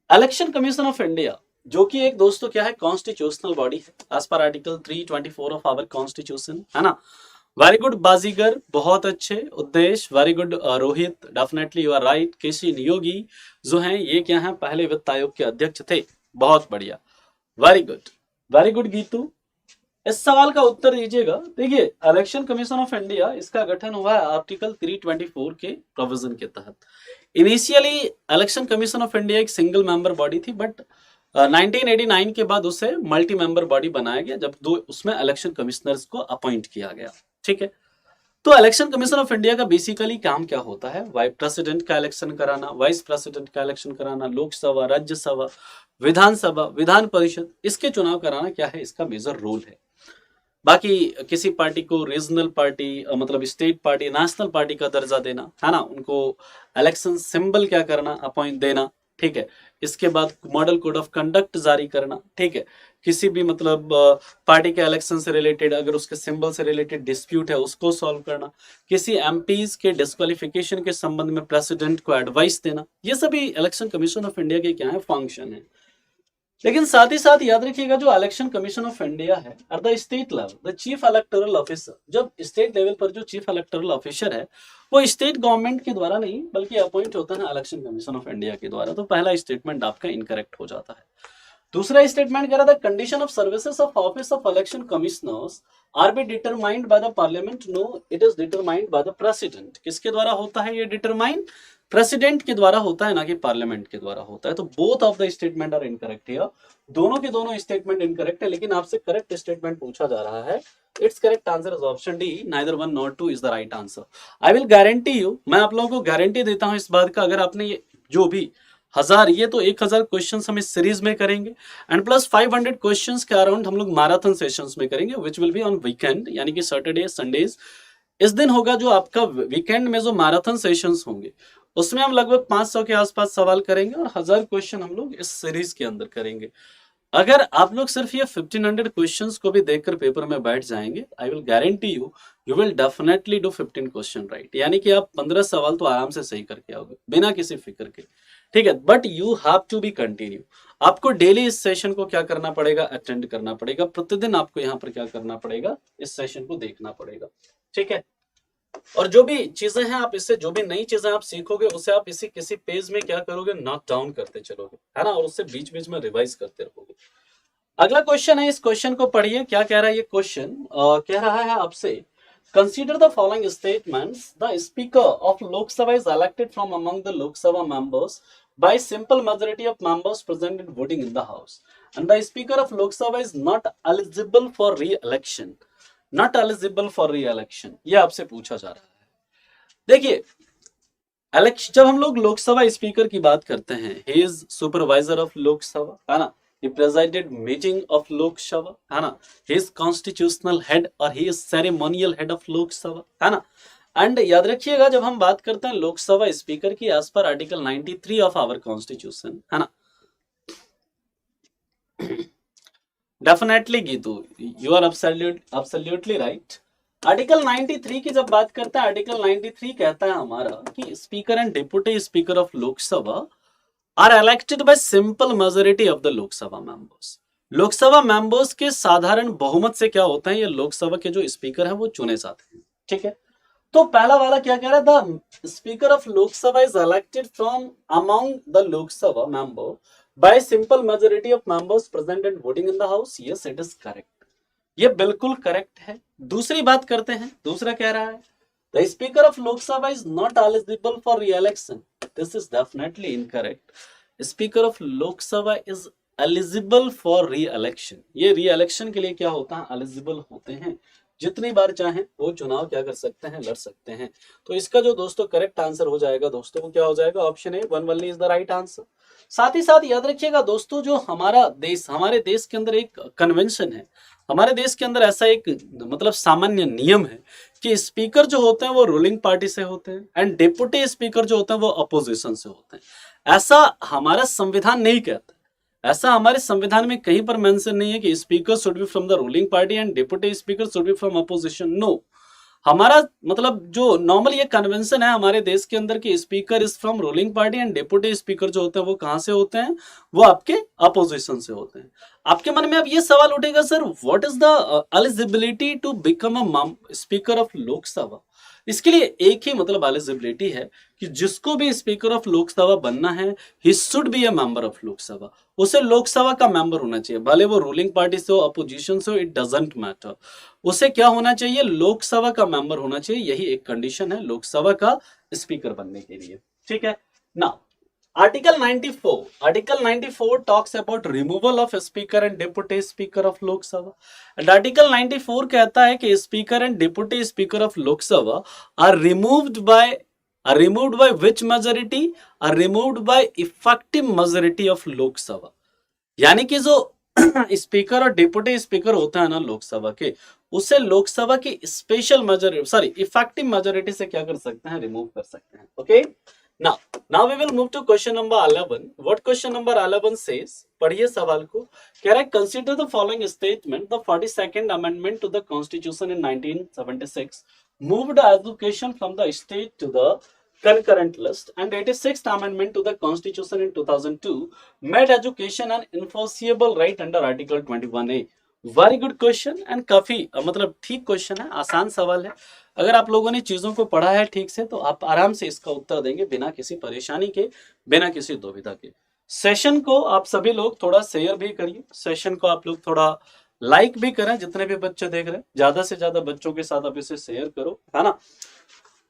Election Commission of India, जो कि एक दोस्तों क्या है, कॉन्स्टिट्यूशनल बॉडी है, as per article 324 of our constitution, है ना। वेरी गुड बाजीगर, बहुत अच्छे। उद्देश्य, very good Rohit, definitely you are right. KC Neogi जो हैं ये क्या है, पहले वित्त आयोग के अध्यक्ष थे, बहुत बढ़िया, very good, very good Geetu. इस सवाल का उत्तर दीजिएगा। देखिए, इलेक्शन कमीशन ऑफ इंडिया, इसका गठन हुआ है आर्टिकल 324 के प्रोविजन के तहत। Initially election commission of India एक सिंगल मेंबर बॉडी थी, बट 1989 के बाद उसे मल्टी मेंबर बॉडी बनाया गया, जब दो उसमें इलेक्शन कमिश्नर्स को अपॉइंट किया गया, ठीक है। तो इलेक्शन कमीशन ऑफ इंडिया का बेसिकली काम क्या होता है, वाइस प्रेसिडेंट का इलेक्शन कराना, वाइस प्रेसिडेंट का इलेक्शन कराना, लोकसभा, राज्यसभा, विधानसभा, विधान परिषद, इसके चुनाव कराना क्या है, इसका मेजर रोल है। बाकी किसी पार्टी को रीजनल पार्टी, मतलब स्टेट पार्टी, नेशनल पार्टी का दर्जा देना, है ना, उनको इलेक्शन सिंबल क्या करना, अपॉइंट देना, ठीक है। इसके बाद मॉडल कोड ऑफ कंडक्ट जारी करना, ठीक है। किसी भी मतलब पार्टी के इलेक्शन से रिलेटेड अगर उसके सिंबल से रिलेटेड डिस्प्यूट है उसको सॉल्व करना, किसी एमपीज के डिस्क्वालिफिकेशन के संबंध में प्रेसिडेंट को एडवाइस देना, ये सभी इलेक्शन कमीशन ऑफ इंडिया के क्या है, फंक्शन है। लेकिन साथ ही साथ याद रखिएगा, जो इलेक्शन कमीशन ऑफ इंडिया है at the state level, the chief electoral officer, जब स्टेट लेवल पर जो चीफ इलेक्टोरल ऑफिसर है वो स्टेट गवर्नमेंट के द्वारा नहीं बल्कि अपॉइंट होता है इलेक्शन कमीशन ऑफ इंडिया के द्वारा। तो पहला स्टेटमेंट आपका इनकरेक्ट हो जाता है। दूसरा स्टेटमेंट कह रहा था, condition of services of office of election commissioners are be determined by the parliament. No, it is determined by the president. किसके द्वारा होता है ये डिटरमाइन? प्रेसिडेंट के द्वारा होता है, ना कि पार्लियामेंट के द्वारा होता है। तो both of the statement are incorrect here, दोनों के दोनों स्टेटमेंट इनकरेक्ट है। लेकिन आपसे करेक्ट स्टेटमेंट पूछा जा रहा है, it's correct answer is option D, neither 1 nor 2 is the right answer. I will guarantee you, मैं आप लोगों को गारंटी देता हूं इस बात का, अगर आपने ये जो भी 1000, ये तो 1000 क्वेश्चंस हम इस सीरीज में करेंगे, एंड प्लस 500 क्वेश्चंस के अराउंड हम लोग मैराथन सेशंस में करेंगे, which will be on weekend, यानी कि सैटरडे संडेज। इस दिन होगा जो आपका वीकेंड में जो मैराथन सेशंस होंगे, उसमें हम लगभग 500 के आसपास सवाल करेंगे और 1000 क्वेश्चन हम लोग इस सीरीज के अंदर करेंगे। अगर आप लोग सिर्फ ये 1500 क्वेश्चंस को भी देखकर पेपर में बैठ जाएंगे, I will guarantee you, you will definitely do 15 question right, यानी कि आप 15 सवाल तो आराम से सही करके आओगे बिना किसी फिक्र के, ठीक है। But you have to be continue, आपको डेली इस सेशन को क्या करना पड़ेगा, अटेंड करना पड़ेगा, प्रतिदिन आपको यहाँ पर क्या करना पड़ेगा, इस सेशन को देखना पड़ेगा, ठीक है। और जो भी चीजें हैं आप इससे, जो भी नई चीजें आप सीखोगे उसे आप इसी किसी पेज में क्या करोगे, नोट डाउन करते चलोगे, है ना, और उससे बीच बीच में रिवाइज करते रहोगे। अगला क्वेश्चन है, इस क्वेश्चन को पढ़िए, क्या कह रहा है ये क्वेश्चन। कह रहा है आपसे, consider the following statements, the speaker of Lok Sabha is elected from among the Lok Sabha members by simple majority of members present in voting in the house, and the speaker of Lok Sabha is not eligible for re-election. Not eligible for री इलेक्शन, ये आपसे पूछा जा रहा है। देखिए इलेक्शन, जब हम लोग लोकसभा स्पीकर की बात करते हैं, he is supervisor of Lok Sabha, है ना, he presided meeting of Lok Sabha, है ना, he is constitutional head और he is ceremonial head of Lok Sabha, है ना। एंड याद रखिएगा जब हम बात करते हैं लोकसभा स्पीकर की, as per article 93 of our constitution, है ना, definitely Geetu you are absolutely right. Article 93 की जब बात करते हैं, आर्टिकल 93 कहता है हमारा कि speaker and deputy speaker of Lok Sabha are elected by simple majority of the Lok Sabha members। Lok Sabha members के साधारण बहुमत से क्या होता है, ये लोकसभा के जो स्पीकर हैं वो चुने जाते हैं, ठीक है। तो पहला वाला क्या कह रहा था, speaker of Lok Sabha is elected from among the Lok Sabha member bye simple majority of members present and voting in the house. Yes, it is correct, ये बिल्कुल करेक्ट है। दूसरी बात करते हैं, दूसरा कह रहा है the speaker of Lok Sabha is not eligible for री election. This is definitely incorrect. Speaker of Lok Sabha is eligible for re-election। ये re-election के लिए क्या होता है, eligible होते हैं, जितनी बार चाहें वो चुनाव क्या कर सकते हैं, लड़ सकते हैं। तो इसका जो दोस्तों करेक्ट आंसर हो जाएगा दोस्तों, वो क्या हो जाएगा, option A 1 only is the right answer. साथ ही साथ याद रखिएगा दोस्तों, जो हमारा देश, हमारे देश के अंदर एक कन्वेंशन है, हमारे देश के अंदर ऐसा एक मतलब सामान्य नियम है कि स्पीकर जो होते हैं वो रूलिंग पार्टी से होते हैं एंड डिप्यूटी स्पीकर जो होते हैं वो अपोजिशन से होते हैं। ऐसा हमारा संविधान नहीं कहता, ऐसा हमारे संविधान में कहीं पर मेंशन नहीं है कि speaker should be from the ruling party and deputy speaker should be from opposition. No, हमारा मतलब जो नॉर्मल ये कन्वेंशन है हमारे देश के अंदर की speaker is from ruling party and deputy speaker जो होते हैं वो कहां से होते हैं, वो आपके अपोजिशन से होते हैं। आपके मन में अब ये सवाल उठेगा, sir what is the eligibility to become a speaker of Lok Sabha. इसके लिए एक ही मतलब एलिजिबिलिटी है कि जिसको भी स्पीकर ऑफ लोकसभा बनना है, he should be a member of Lok Sabha, उसे लोकसभा का मेंबर होना चाहिए, भले वो रूलिंग पार्टी से हो, अपोजिशन से हो, इट डजंट मैटर, उसे क्या होना चाहिए, लोकसभा का मेंबर होना चाहिए। यही एक कंडीशन है लोकसभा का स्पीकर बनने के लिए, ठीक है ना। Article 94 talks about removal of speaker and deputy speaker of Lok Sabha and article 94 कहता है कि speaker and deputy speaker of Lok Sabha are removed by which majority, are removed by effective majority of Lok Sabha. यानी कि जो स्पीकर और डिप्यूटी स्पीकर होता है ना लोकसभा के, उसे लोकसभा की स्पेशल मेजोरिटी इफेक्टिव मेजोरिटी से क्या कर सकते हैं, रिमूव कर सकते हैं। Okay, now we will move to question number 11। what question number 11 says, पढ़िए सवाल को, कह रहा है consider the following statement, the 42nd amendment to the constitution in 1976 moved education from the state to the concurrent list and 86th amendment to the constitution in 2002 made education an enforceable right under article 21A। Very good question and काफी मतलब ठीक क्वेश्चन है, आसान सवाल है। अगर आप लोगों ने चीजों को पढ़ा है ठीक से तो आप आराम से इसका उत्तर देंगे बिना किसी परेशानी के, बिना किसी दुविधा के। सेशन को आप सभी लोग थोड़ा शेयर भी करिए, सेशन को आप लोग थोड़ा लाइक भी करें, जितने भी बच्चे देख रहे हैं ज्यादा से ज्यादा बच्चों के साथ आप इसे शेयर करो, है ना।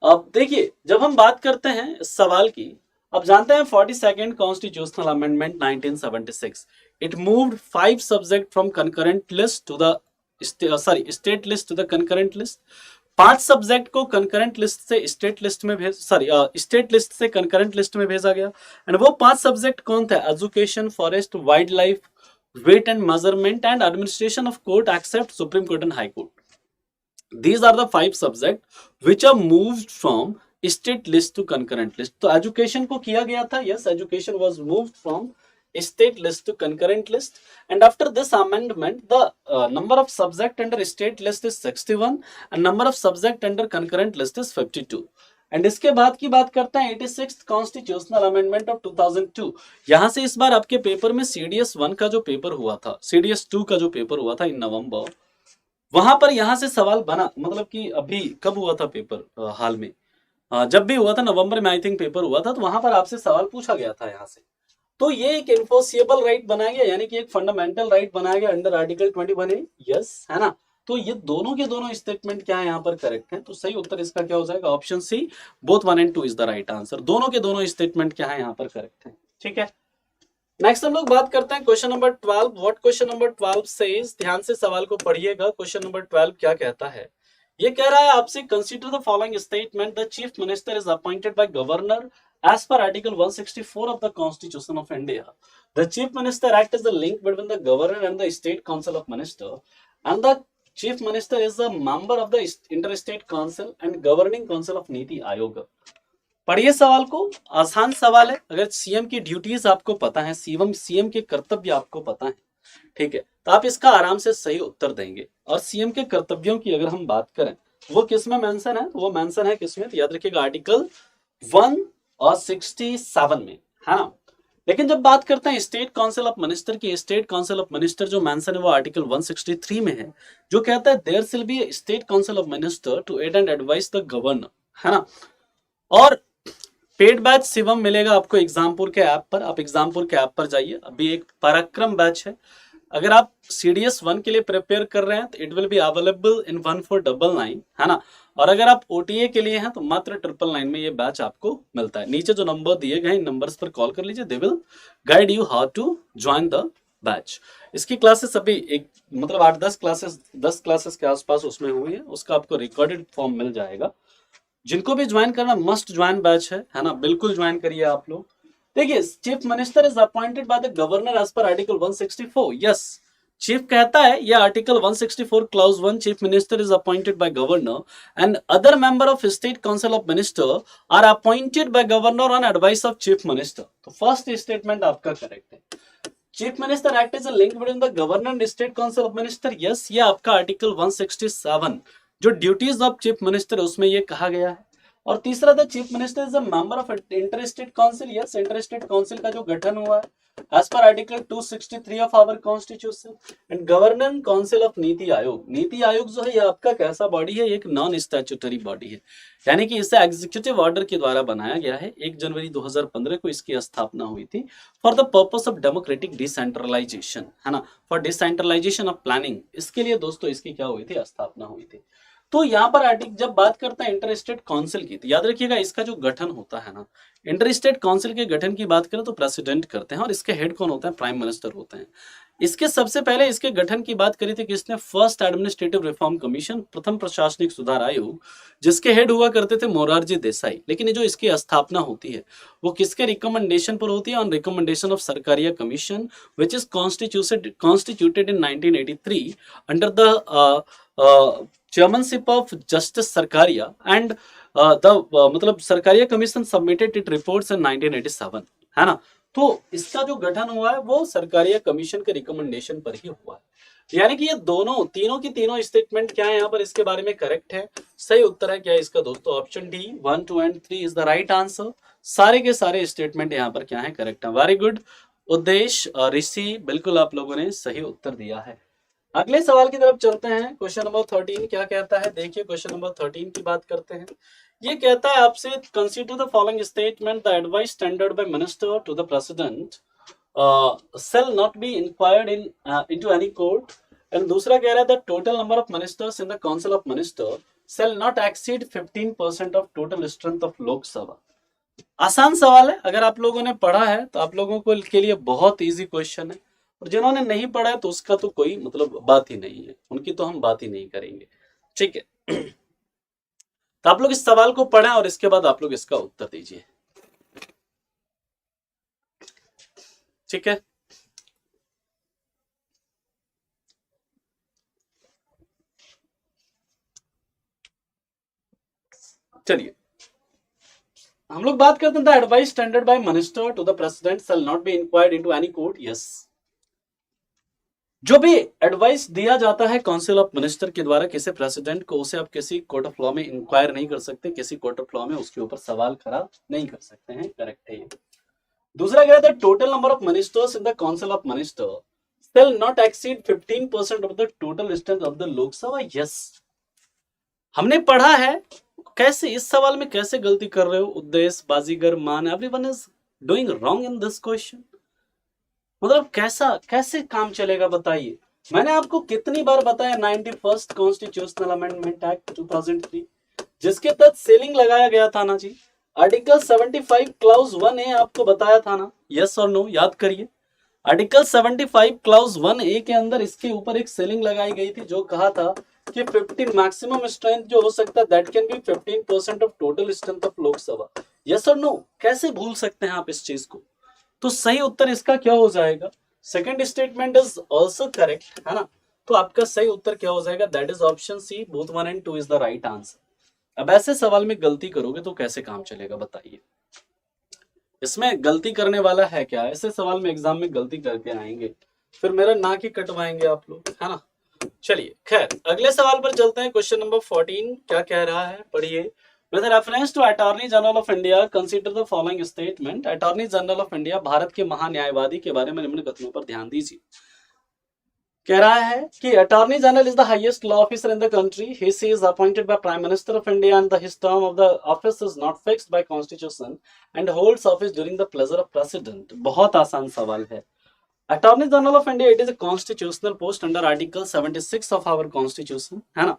अब देखिए जब हम बात करते हैं इस सवाल की, अब जानते हैं 42nd constitutional amendment 1976 it moved 5 subject from concurrent list to the state list to the concurrent list। 5 subject को concurrent लिस्ट से स्टेट लिस्ट में स्टेट लिस्ट से concurrent लिस्ट में भेजा गया एंड वो 5 सब्जेक्ट कौन थे, education, forest, wild life, weight and measurement and administration of court except supreme court and high court. These are the 5 subject which are moved from state list to concurrent list. तो एजुकेशन को किया गया था, yes, education was moved from state list to concurrent list and after this amendment the number of subject under state list is 61 and number of subject under concurrent list is 52 and इसके बाद की बात करते हैं 86th कॉन्स्टिट्यूशनल अमेंडमेंट ऑफ 2002। यहां से इस बार आपके पेपर में CDS 1 का जो पेपर हुआ था, CDS 2 का जो पेपर हुआ था इन नवंबर, वहां पर यहां से सवाल बना, मतलब कि अभी कब हुआ था पेपर, हाल में जब भी हुआ था नवंबर में आई थिंक पेपर हुआ था, तो वहां पर आपसे सवाल पूछा गया था यहाँ से। तो ये एक इन्फोर्सिएबल राइट बनाया गया, यानी कि एक फंडामेंटल राइट बनाया गया अंडर आर्टिकल 21A, यस, है ना। तो ये दोनों के दोनों स्टेटमेंट क्या है यहाँ पर करेक्ट है, तो सही उत्तर इसका क्या हो जाएगा, option C, both 1 and 2 is the right answer. दोनों के दोनों स्टेटमेंट क्या है यहाँ पर करेक्ट है, ठीक है नेक्स्ट हम लोग बात करते हैं question number 12। What question number 12 says, ध्यान से सवाल को पढ़िएगा। क्वेश्चन नंबर 12 क्या कहता है, ये कह रहा है आपसे, consider the following statement, the chief minister is appointed by governor as per article 164 of the constitution of India. The chief minister act as the link between the governor and the state council of minister, and the chief minister is a member of the interstate council and governing council of NITI Aayog. पढ़िए सवाल को, आसान सवाल है। अगर सीएम की ड्यूटीज आपको पता है, सीएम के कर्तव्य आपको पता है, ठीक है, तो आप इसका आराम से सही उत्तर देंगे। और सीएम के कर्तव्यों की अगर हम बात करें, वो किस में मेंशन है, वो मेंशन है किसमें, तो याद रखिएगा आर्टिकल 167 में, है ना। लेकिन जब बात करते हैं स्टेट काउंसिल ऑफ मिनिस्टर की, स्टेट काउंसिल ऑफ मिनिस्टर जो मेंशन है वो आर्टिकल 163 में है, जो कहता है there shall be state council of minister to aid and advise the governor, है ना। और पेड बैच शिवम मिलेगा आपको एग्जामपुर के ऐप पर, आप एग्जामपुर के ऐप पर जाइए। अभी एक पराक्रम बैच है, अगर आप CDS 1 के लिए प्रिपेयर कर रहे हैं तो it will be available in 1499, है ना। और अगर आप OTA के लिए हैं तो मात्र 999 में ये बैच आपको मिलता है। नीचे जो नंबर दिए गए इन नंबर्स पर कॉल कर लीजिए, they will guide you how to join the batch. इसकी क्लासेस अभी एक मतलब 8-10 क्लासेस, 10 क्लासेस के आसपास उसमें हुई है, उसका आपको रिकॉर्डेड फॉर्म मिल जाएगा। जिनको भी ज्वाइन करना, मस्ट ज्वाइन बैच है ना, बिल्कुल ज्वाइन करिए आप लोग। देखिए, chief minister is appointed by the governor as per article 164। Yes, chief कहता है, यह article 164 clause 1, chief minister is appointed by governor and other member of state council of minister are appointed by governor on advice of chief minister. तो फर्स्ट स्टेटमेंट आपका करेक्ट है। Chief minister act is a link between the governor and state council of minister. Yes, ये आपका आर्टिकल 167 जो ड्यूटीज ऑफ चीफ मिनिस्टर उसमें ये कहा गया है। और तीसरा था chief minister is a member of interstate council. Yes, interstate council का जो गठन हुआ है as per article 263 of our constitution. And governing council of NITI Aayog. NITI Aayog जो है ये आपका कैसा बॉडी है, एक नॉन स्टैट्यूटरी बॉडी है, यानी कि इसे एग्जीक्यूटिव ऑर्डर के द्वारा बनाया गया है। 1 जनवरी 2015 को इसकी स्थापना हुई थी for the purpose of democratic decentralization, है ना, फॉर डिसेंट्रलाइजेशन ऑफ प्लानिंग। इसके लिए दोस्तों इसकी क्या हुई थी, स्थापना हुई थी। तो यहाँ पर आर्टिकल जब बात करता है इंटर स्टेट काउंसिल की, तो याद रखिएगा इसका जो गठन होता है ना, इंटर स्टेट काउंसिल के गठन की बात करें तो प्रेसिडेंट करते हैं, और इसके हेड कौन होते हैं, प्राइम मिनिस्टर होते हैं। इसके सबसे पहले इसके गठन की बात करी थी किसने, फर्स्ट एडमिनिस्ट्रेटिव रिफॉर्म कमीशन, प्रथम प्रशासनिक सुधार आयोग, जिसके हेड हुआ करते थे मोरारजी देसाई। लेकिन ये जो इसकी स्थापना होती है वो किसके रिकमेंडेशन पर होती है, on recommendation of Sarkaria commission which is constituted in 1983 under the chairmanship of Justice Sarkaria and मतलब Sarkaria commission submitted it reports in 1987, है ना। तो इसका जो गठन हुआ है वो सरकारिया कमीशन के रिकमेंडेशन पर ही हुआ है। यानी कि ये दोनों तीनों की तीनों स्टेटमेंट क्या है यहाँ पर इसके बारे में करेक्ट है। सही उत्तर है क्या इसका दोस्तों, option D 1, 2 and 3 is the right answer. सारे के सारे स्टेटमेंट यहाँ पर क्या है, करेक्ट है। वेरी गुड उद्देश्य ऋषि, बिल्कुल आप लोगों ने सही उत्तर दिया है। अगले सवाल की तरफ चलते हैं। क्वेश्चन नंबर 13 क्या कहता है, देखिए क्वेश्चन नंबर 13 की बात करते हैं। ये कहता है आपसे, consider the following statement, the advice tendered by minister to the president shall not be inquired into any court। And दूसरा कह रहा है the total number of ministers in the council of minister shall not exceed 15% of total strength of Lok Sabha. आसान सवाल है, अगर आप लोगों ने पढ़ा है तो आप लोगों को के लिए बहुत इजी क्वेश्चन है, और जिन्होंने नहीं पढ़ा है तो उसका तो कोई मतलब बात ही नहीं है, उनकी तो हम बात ही नहीं करेंगे, ठीक है। तो आप लोग इस सवाल को पढ़ें और इसके बाद आप लोग इसका उत्तर दीजिए, ठीक है। चलिए हम लोग बात करते हैं, the advice tendered by minister to the president shall not be inquired into any court. Yes, जो भी एडवाइस दिया जाता है काउंसिल ऑफ मिनिस्टर के द्वारा किसी प्रेसिडेंट को, उसे आप किसी कोर्ट ऑफ लॉ में इंक्वायर नहीं कर सकते, किसी कोर्ट ऑफ लॉ में उसके ऊपर सवाल खड़ा नहीं कर सकते हैं, करेक्ट है। दूसरा क्या है, total number of ministers in the council of minister shall not exceed 15% of the total strength of the Lok Sabha. Yes, हमने पढ़ा है। कैसे इस सवाल में कैसे गलती कर रहे हो उद्देश्य, बाजीगर, मान, everyone is doing wrong in this question. मतलब कैसे काम चलेगा बताइए। मैंने आपको कितनी बार बताया 91st कॉन्स्टिट्यूशनल अमेंडमेंट एक्ट 2003 जिसके तहत सीलिंग लगाया गया था ना जी, आर्टिकल 75 क्लाउज 1 आपको बताया था ना, यस और नो, याद करिए। आर्टिकल 75 क्लाउज 1A के अंदर इसके ऊपर एक सेलिंग लगाई गई थी जो कहा था कि 15 मैक्सिमम स्ट्रेंथ जो हो सकता है that can be 15% of total strength of Lok Sabha. Yes और नो, कैसे भूल सकते हैं आप इस चीज को? तो सही उत्तर इसका क्या हो जाएगा? Second statement is also correct, है ना? तो आपका सही उत्तर क्या हो जाएगा? That is option C, both 1 and 2 is the right answer. अब ऐसे सवाल में गलती करोगे तो कैसे काम चलेगा बताइए? इसमें गलती करने वाला है क्या? ऐसे सवाल में एग्जाम में गलती करके आएंगे फिर मेरा ना की कटवाएंगे आप लोग, है ना? चलिए खैर अगले सवाल पर चलते हैं। क्वेश्चन नंबर 14 क्या कह रहा है, पढ़िए। With reference to Attorney General of India, consider the following statement. Attorney General of India, Bharat के महान्यायवादी के बारे में निम्न कथनों पर ध्यान दीजिए। कह रहा है कि attorney general is the highest law officer in the country. He is appointed by prime minister of India and his term of the office is not fixed by constitution and holds office during the pleasure of president. बहुत आसान सवाल है। Attorney general of India it is a constitutional post under article 76 of our constitution, है ना?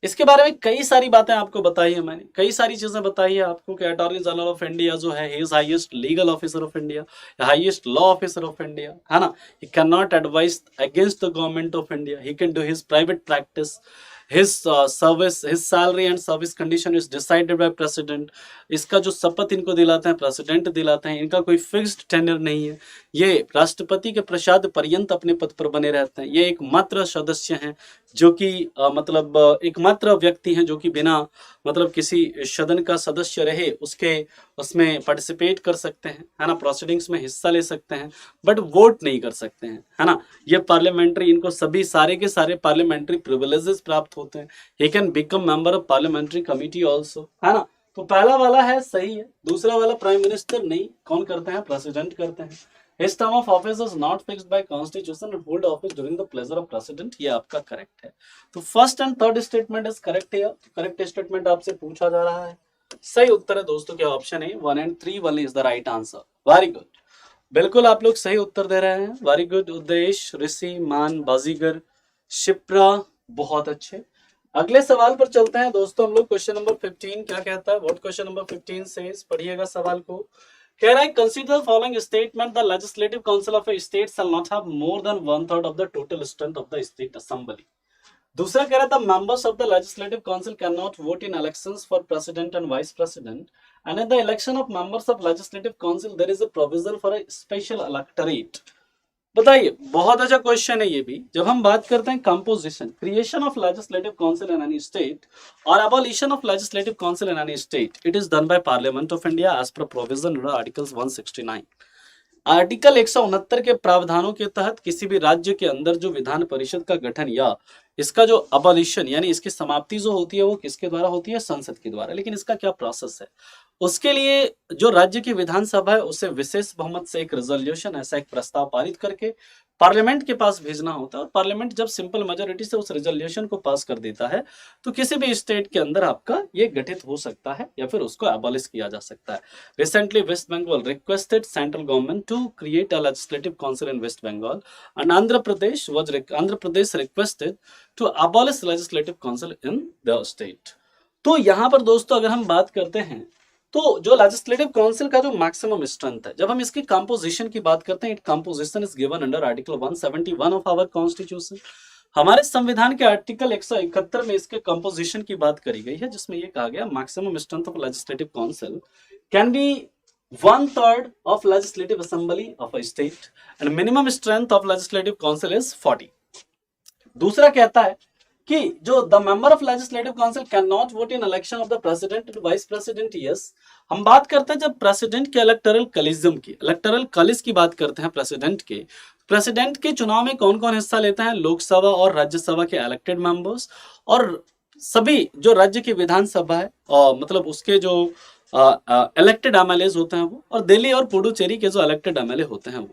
इसके बारे में कई सारी बातें आपको बताई है मैंने, कई सारी चीजें बताई है आपको कि अटॉर्नी जनरल ऑफ इंडिया जो है he is highest legal officer of India, highest law officer of India, है ना? He can not advice against the government of India, he can do his private practice, his service, his salary and service condition is decided by president। इसका जो शपथ इनको दिलाते हैं प्रेसिडेंट दिलाते हैं, इनका कोई फिक्स्ड टेन्योर नहीं है, ये राष्ट्रपति के प्रसाद पर्यंत अपने पद पर बने रहते हैं। ये एकमात्र सदस्य हैं जो कि मतलब एकमात्र व्यक्ति हैं जो कि बिना मतलब किसी सदन का सदस्य रहे उसके उसमें पार्टिसिपेट कर सकते हैं, है ना? प्रोसीडिंग्स में हिस्सा ले सकते हैं बट वोट नहीं कर सकते हैं, है ना? ये पार्लियामेंट्री, इनको सभी सारे के सारे पार्लियामेंट्री प्रिविलेजेस प्राप्त होते हैं। He can become member of parliamentary committee also, है ना? तो पहला वाला है सही है, दूसरा वाला प्राइम मिनिस्टर नहीं, कौन करते हैं? प्रेसिडेंट करते हैं। His term of office is not fixed by constitution and hold office during the pleasure of president। ये आपका करेक्ट है। तो first and third statement is correct है। करेक्ट स्टेटमेंट आपसे पूछा जा रहा है। सही उत्तर है दोस्तों क्या? ऑप्शन है 1 and 3 1 is the right answer. Very good, बिल्कुल आप लोग सही उत्तर दे रहे हैं। Very good. उद्देश, ऋषि, मान, बाजीगर, शिप्रा, बहुत अच्छे। अगले सवाल पर चलते हैं दोस्तों हम लोग। क्वेश्चन नंबर 15 क्या कहता है? व्हाट क्वेश्चन नंबर 15 सेज, पढ़िएगा सवाल को। कह रहा है consider following statement, the legislative council of a state shall not have more than 1/3 of the total strength of the state assembly. दूसरा कह रहा था members of the legislative council can not vote in elections for president and vice president and in the election of members of legislative council there is a provision for a special electorate. बताइए, बहुत अच्छा क्वेश्चन है ये भी। जब हम बात करते हैं composition, creation of legislative council in any state और abolition of legislative council in any state, it is done by parliament of India as per provision under articles 169। Article 169 के प्रावधानों के तहत किसी भी राज्य के अंदर जो विधान परिषद का गठन या इसका जो अबॉलिशन यानी इसकी समाप्ति जो होती है वो किसके द्वारा होती है? संसद के द्वारा। लेकिन इसका क्या प्रोसेस है? उसके लिए जो राज्य की विधानसभा है उसे विशेष बहुमत से एक रेजोल्यूशन, ऐसा एक प्रस्ताव पारित करके पार्लियामेंट के पास भेजना होता है और पार्लियामेंट जब सिंपल मेजोरिटी से उस रेजोल्यूशन को पास कर देता है तो किसी भी स्टेट के अंदर आपका ये गठित हो सकता है या फिर उसको एबॉलिश किया जा सकता है। Recently West Bengal requested central government to create a legislative council in West Bengal and Andhra Pradesh requested to abolish legislative council in the state. तो यहाँ पर दोस्तों अगर हम बात करते हैं तो जो लेजिस्लेटिव काउंसिल का जो मैक्सिमम स्ट्रेंथ है, जब हम इसकी कंपोजिशन की बात करते हैं, it composition is given under article 171 of our constitution. हमारे संविधान के आर्टिकल 171 में इसके कंपोजिशन की बात करी गई है जिसमें ये कहा गया maximum strength of legislative council can be 1/3 of legislative assembly of a state and minimum strength of legislative council is 40। दूसरा कहता है कि जो the member of legislative council can not vote in election of the president and vice president. Yes, हम बात करते हैं जब प्रेसिडेंट के इलेक्टोरल कॉलेजियम की, इलेक्टोरल कॉलेज की बात करते हैं प्रेसिडेंट के चुनाव में कौन कौन हिस्सा लेता है? लोकसभा और राज्यसभा के इलेक्टेड मेंबर्स और सभी जो राज्य की विधानसभा है मतलब उसके जो इलेक्टेड एमएलएज होते हैं वो, और दिल्ली और पुडुचेरी के जो इलेक्टेड एमएलए होते हैं वो।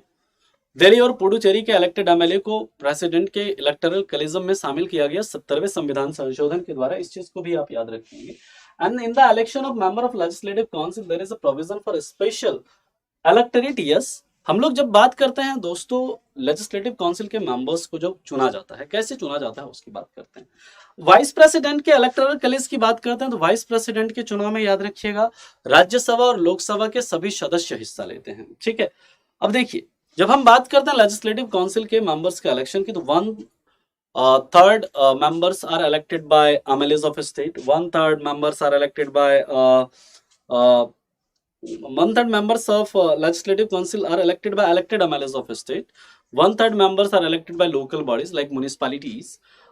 दिल्ली और पुडुचेरी के इलेक्टेड एमएलए को प्रेसिडेंट के इलेक्टोरल कॉलेजियम में शामिल किया गया 70वें संविधान संशोधन के द्वारा। इस चीज को भी आप याद रखेंगे। And in the election of member of legislative council there is a provision for special electorate. Yes, हम लोग जब बात करते हैं दोस्तों लेजिस्लेटिव काउंसिल के मेंबर्स को जब चुना जाता है, कैसे चुना जाता है उसकी बात करते हैं। वाइस प्रेसिडेंट के इलेक्टोरल कॉलेज की बात करते हैं तो वाइस प्रेसिडेंट के चुनाव में याद रखिएगा राज्यसभा और लोकसभा के सभी सदस्य हिस्सा लेते हैं। ठीक है, अब देखिए जब हम बात करते हैं लेजिस्लेटिव काउंसिल के मेंबर्स के इलेक्शन की, तो 1/3 members are elected by MLAs of a state. 1/3 members are elected by 1/3 members of legislative council are elected by elected MLAs of a state. 1/3 members are elected by local bodies like municipalities.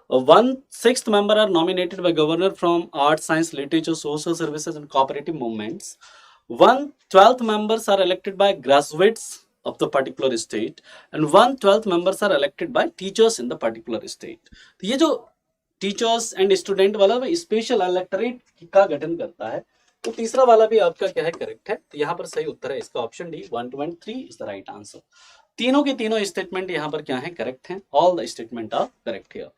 1/6 member are nominated by governor from arts, science, literature, social services, and cooperative movements. 1/12 members are elected by graduates of the particular state, and 1/12 members are elected by teachers in the particular state. तो ये जो टीचर्स एंड स्टूडेंट वाला वो स्पेशल इलेक्टोरेट का गठन करता है। तो तीसरा वाला भी आपका क्या है, करेक्ट है। तो यहाँ पर सही उत्तर है इसका option D, 1, 2 and 3 is the right answer. तीनों के तीनों स्टेटमेंट यहाँ पर क्या है, करेक्ट हैं। All the statement are correct here.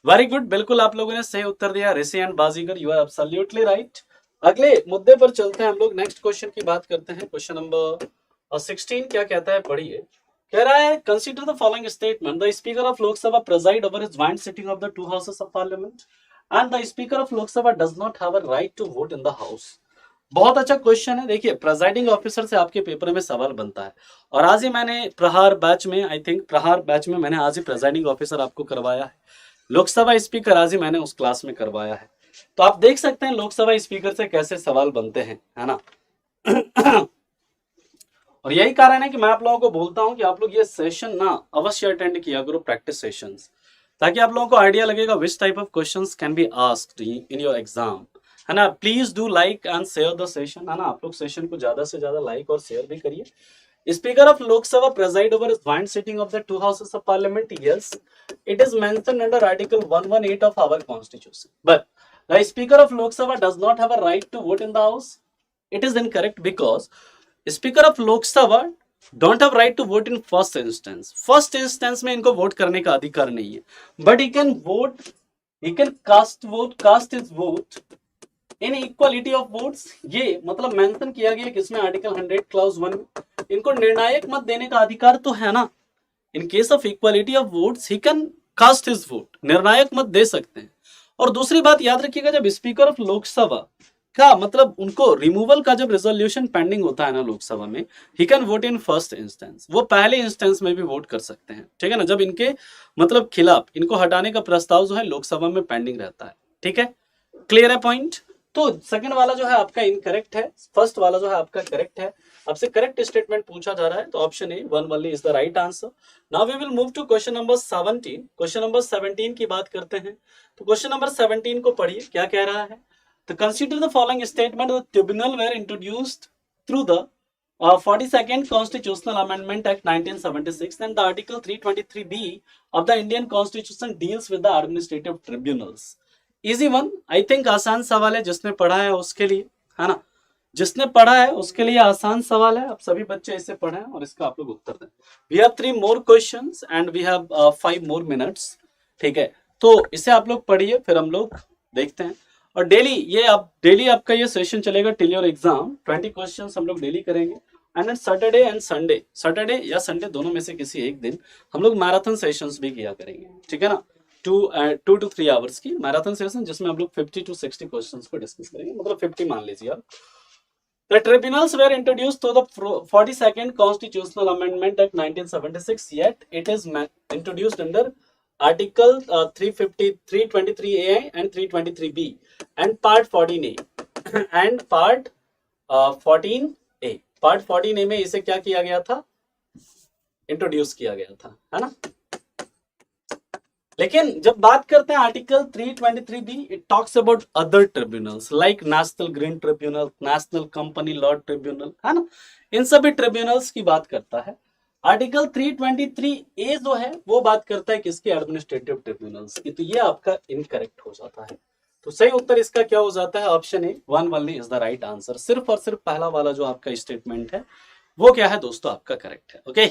Very good, बिल्कुल आप लोगों ने सही उत्तर दिया। Rishi and Baazigar, you are absolutely right. अगले मुद्दे पर चलते हैं हम लोग, नेक्स्ट क्वेश्चन की बात करते हैं। क्वेश्चन नंबर 16 क्या कहता है, पढ़िए। कह रहा है, consider the following statement, the speaker of Lok Sabha preside over his joint sitting of the two houses of parliament and the speaker of Lok Sabha does not have a right to vote in the house. बहुत अच्छा क्वेश्चन है। देखिए, प्रेसाइडिंग ऑफिसर से आपके पेपर में सवाल बनता है, और आज ही मैंने प्रहार बैच में, आई थिंक प्रहार बैच में मैंने आज ही प्रेसाइडिंग ऑफिसर आपको करवाया है। लोकसभा स्पीकर आज ही मैंने उस क्लास में करवाया है। तो आप देख सकते हैं लोकसभा स्पीकर से कैसे सवाल बनते हैं, है ना। और यही कारण है कि मैं आप लोगों को बोलता हूं कि आप लोग ये सेशन ना अवश्य अटेंड किया करो, प्रैक्टिस सेशंस, ताकि आप लोगों को आइडिया लगेगा which type of questions can be asked in your exam, है ना। Please do like and share the session, है ना। आप लोग सेशन को ज्यादा से ज्यादा लाइक और शेयर भी करिए। Speaker of Lok Sabha preside over joint sitting of the two houses of parliament, yes, it is mentioned under article 118 of our constitution, but the speaker of Lok Sabha does not have a right to vote in the house. It is incorrect because speaker of Lok Sabha don't have right to vote in first instance. First instance में इनको वोट करने का अधिकार नहीं है, but he can vote, he can cast his vote in equality of votes. ये मतलब मेंशन किया गया किसमें, आर्टिकल 100 क्लॉज 1 में। इनको निर्णायक मत देने का अधिकार तो है ना। In case of equality of votes he can cast his vote, निर्णायक मत दे सकते हैं। और दूसरी बात याद रखिएगा, जब स्पीकर ऑफ लोकसभा का मतलब उनको रिमूवल का जब रेजोल्यूशन पेंडिंग होता है ना लोकसभा में, he can vote in first instance, वो पहले इंस्टेंस में भी वोट कर सकते हैं, ठीक है ना। जब इनके मतलब खिलाफ इनको हटाने का प्रस्ताव जो है लोकसभा में पेंडिंग रहता है, ठीक है। क्लियर है पॉइंट। तो सेकंड वाला जो है आपका इनकरेक्ट है, फर्स्ट वाला जो है आपका करेक्ट है। आपसे करेक्ट स्टेटमेंट पूछा जा रहा है, तो ऑप्शन ए 1 वाली is the right answer. Now we will move to question number 17। Question number 17 की बात करते हैं। तो क्वेश्चन नंबर 17 को पढ़िए, क्या कह रहा है। To consider the following statement, the tribunal were introduced through the 42nd Constitutional Amendment Act 1976, and the Article 323B of the Indian Constitution deals with the administrative tribunals. Easy one, I think आसान सवाल है, जिसने पढ़ा है उसके लिए, है ना। जिसने पढ़ा है उसके लिए आसान सवाल है। अब सभी बच्चे इसे पढ़ें और इसका आप लोग उत्तर दें। We have 3 more questions and we have 5 more minutes, ठीक है। तो इसे आप लोग पढ़िए, फिर हम लोग देखते हैं। और डेली आपका ये सेशन चलेगा टिल योर एग्जाम। 20 क्वेश्चंस हम लोग डेली करेंगे, and then Saturday and Sunday, Saturday या संडे दोनों में से किसी एक दिन हम लोग मैराथन सेशंस भी किया करेंगे, ठीक है ना। 2 to 3 आवर्स की मैराथन सेशन, जिसमें हम लोग 50 to 60 क्वेश्चंस को डिस्कस करेंगे, मतलब 50 मान लीजिए आप। The tribunals were introduced through the 42nd Constitutional Amendment Act 1976, yet it is introduced under Article 323A and 323B and Part 14A and Part 14A. Part 14A में इसे क्या किया गया था, इंट्रोड्यूस किया गया था, है ना। लेकिन जब बात करते हैं article 323B, it talks about other tribunals like national green tribunal, national company law tribunal, है ना। इन सभी ट्रिब्यूनल्स की बात करता है। आर्टिकल 323A जो है वो बात करता है किसके, एडमिनिस्ट्रेटिव ट्रिब्यूनल्स की। तो ये आपका इनकरेक्ट हो जाता है। तो सही उत्तर इसका क्या हो जाता है, ऑप्शन ए 1 वाली इज द राइट आंसर। सिर्फ और सिर्फ पहला वाला जो आपका स्टेटमेंट है वो क्या है दोस्तों, आपका करेक्ट है। ओके,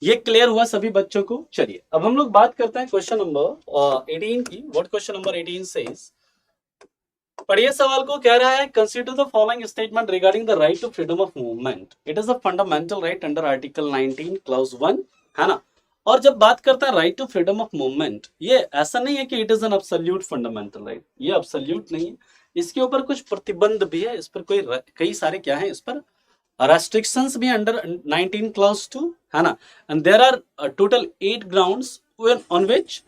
ये क्लियर हुआ सभी बच्चों को। चलिए अब हम लोग बात करते हैं क्वेश्चन नंबर 18 की। व्हाट क्वेश्चन नंबर 18 सेज, पढ़िए सवाल को। कह रहा है, consider the following statement regarding the right to freedom of movement. It is a fundamental right under article 19 clause 1, है ना। और जब बात करता है right to freedom of movement, ये ऐसा नहीं है कि it is an absolute fundamental right, ये एब्सोल्यूट नहीं है। इसके ऊपर कुछ प्रतिबंध भी है, इस पर कई सारे क्या है, इस पर रेस्ट्रिक्शंस भी अंडर 19 क्लॉज 2, है ना, and there are total 8 grounds on which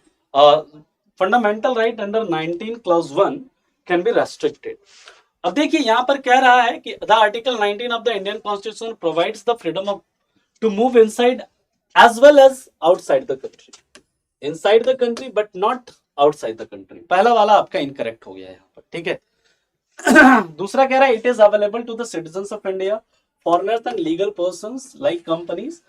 fundamental right under 19 clause 1 can be restricted. अब देखिए यहां पर कह रहा है कि the article 19 of the Indian constitution provides the freedom of to move inside as well as outside the country, inside the country but not outside the country. पहला वाला आपका इनकरेक्ट हो गया है यहाँ पर, ठीक है। दूसरा कह रहा है it is available to the citizens of India, foreigners and legal persons like companies.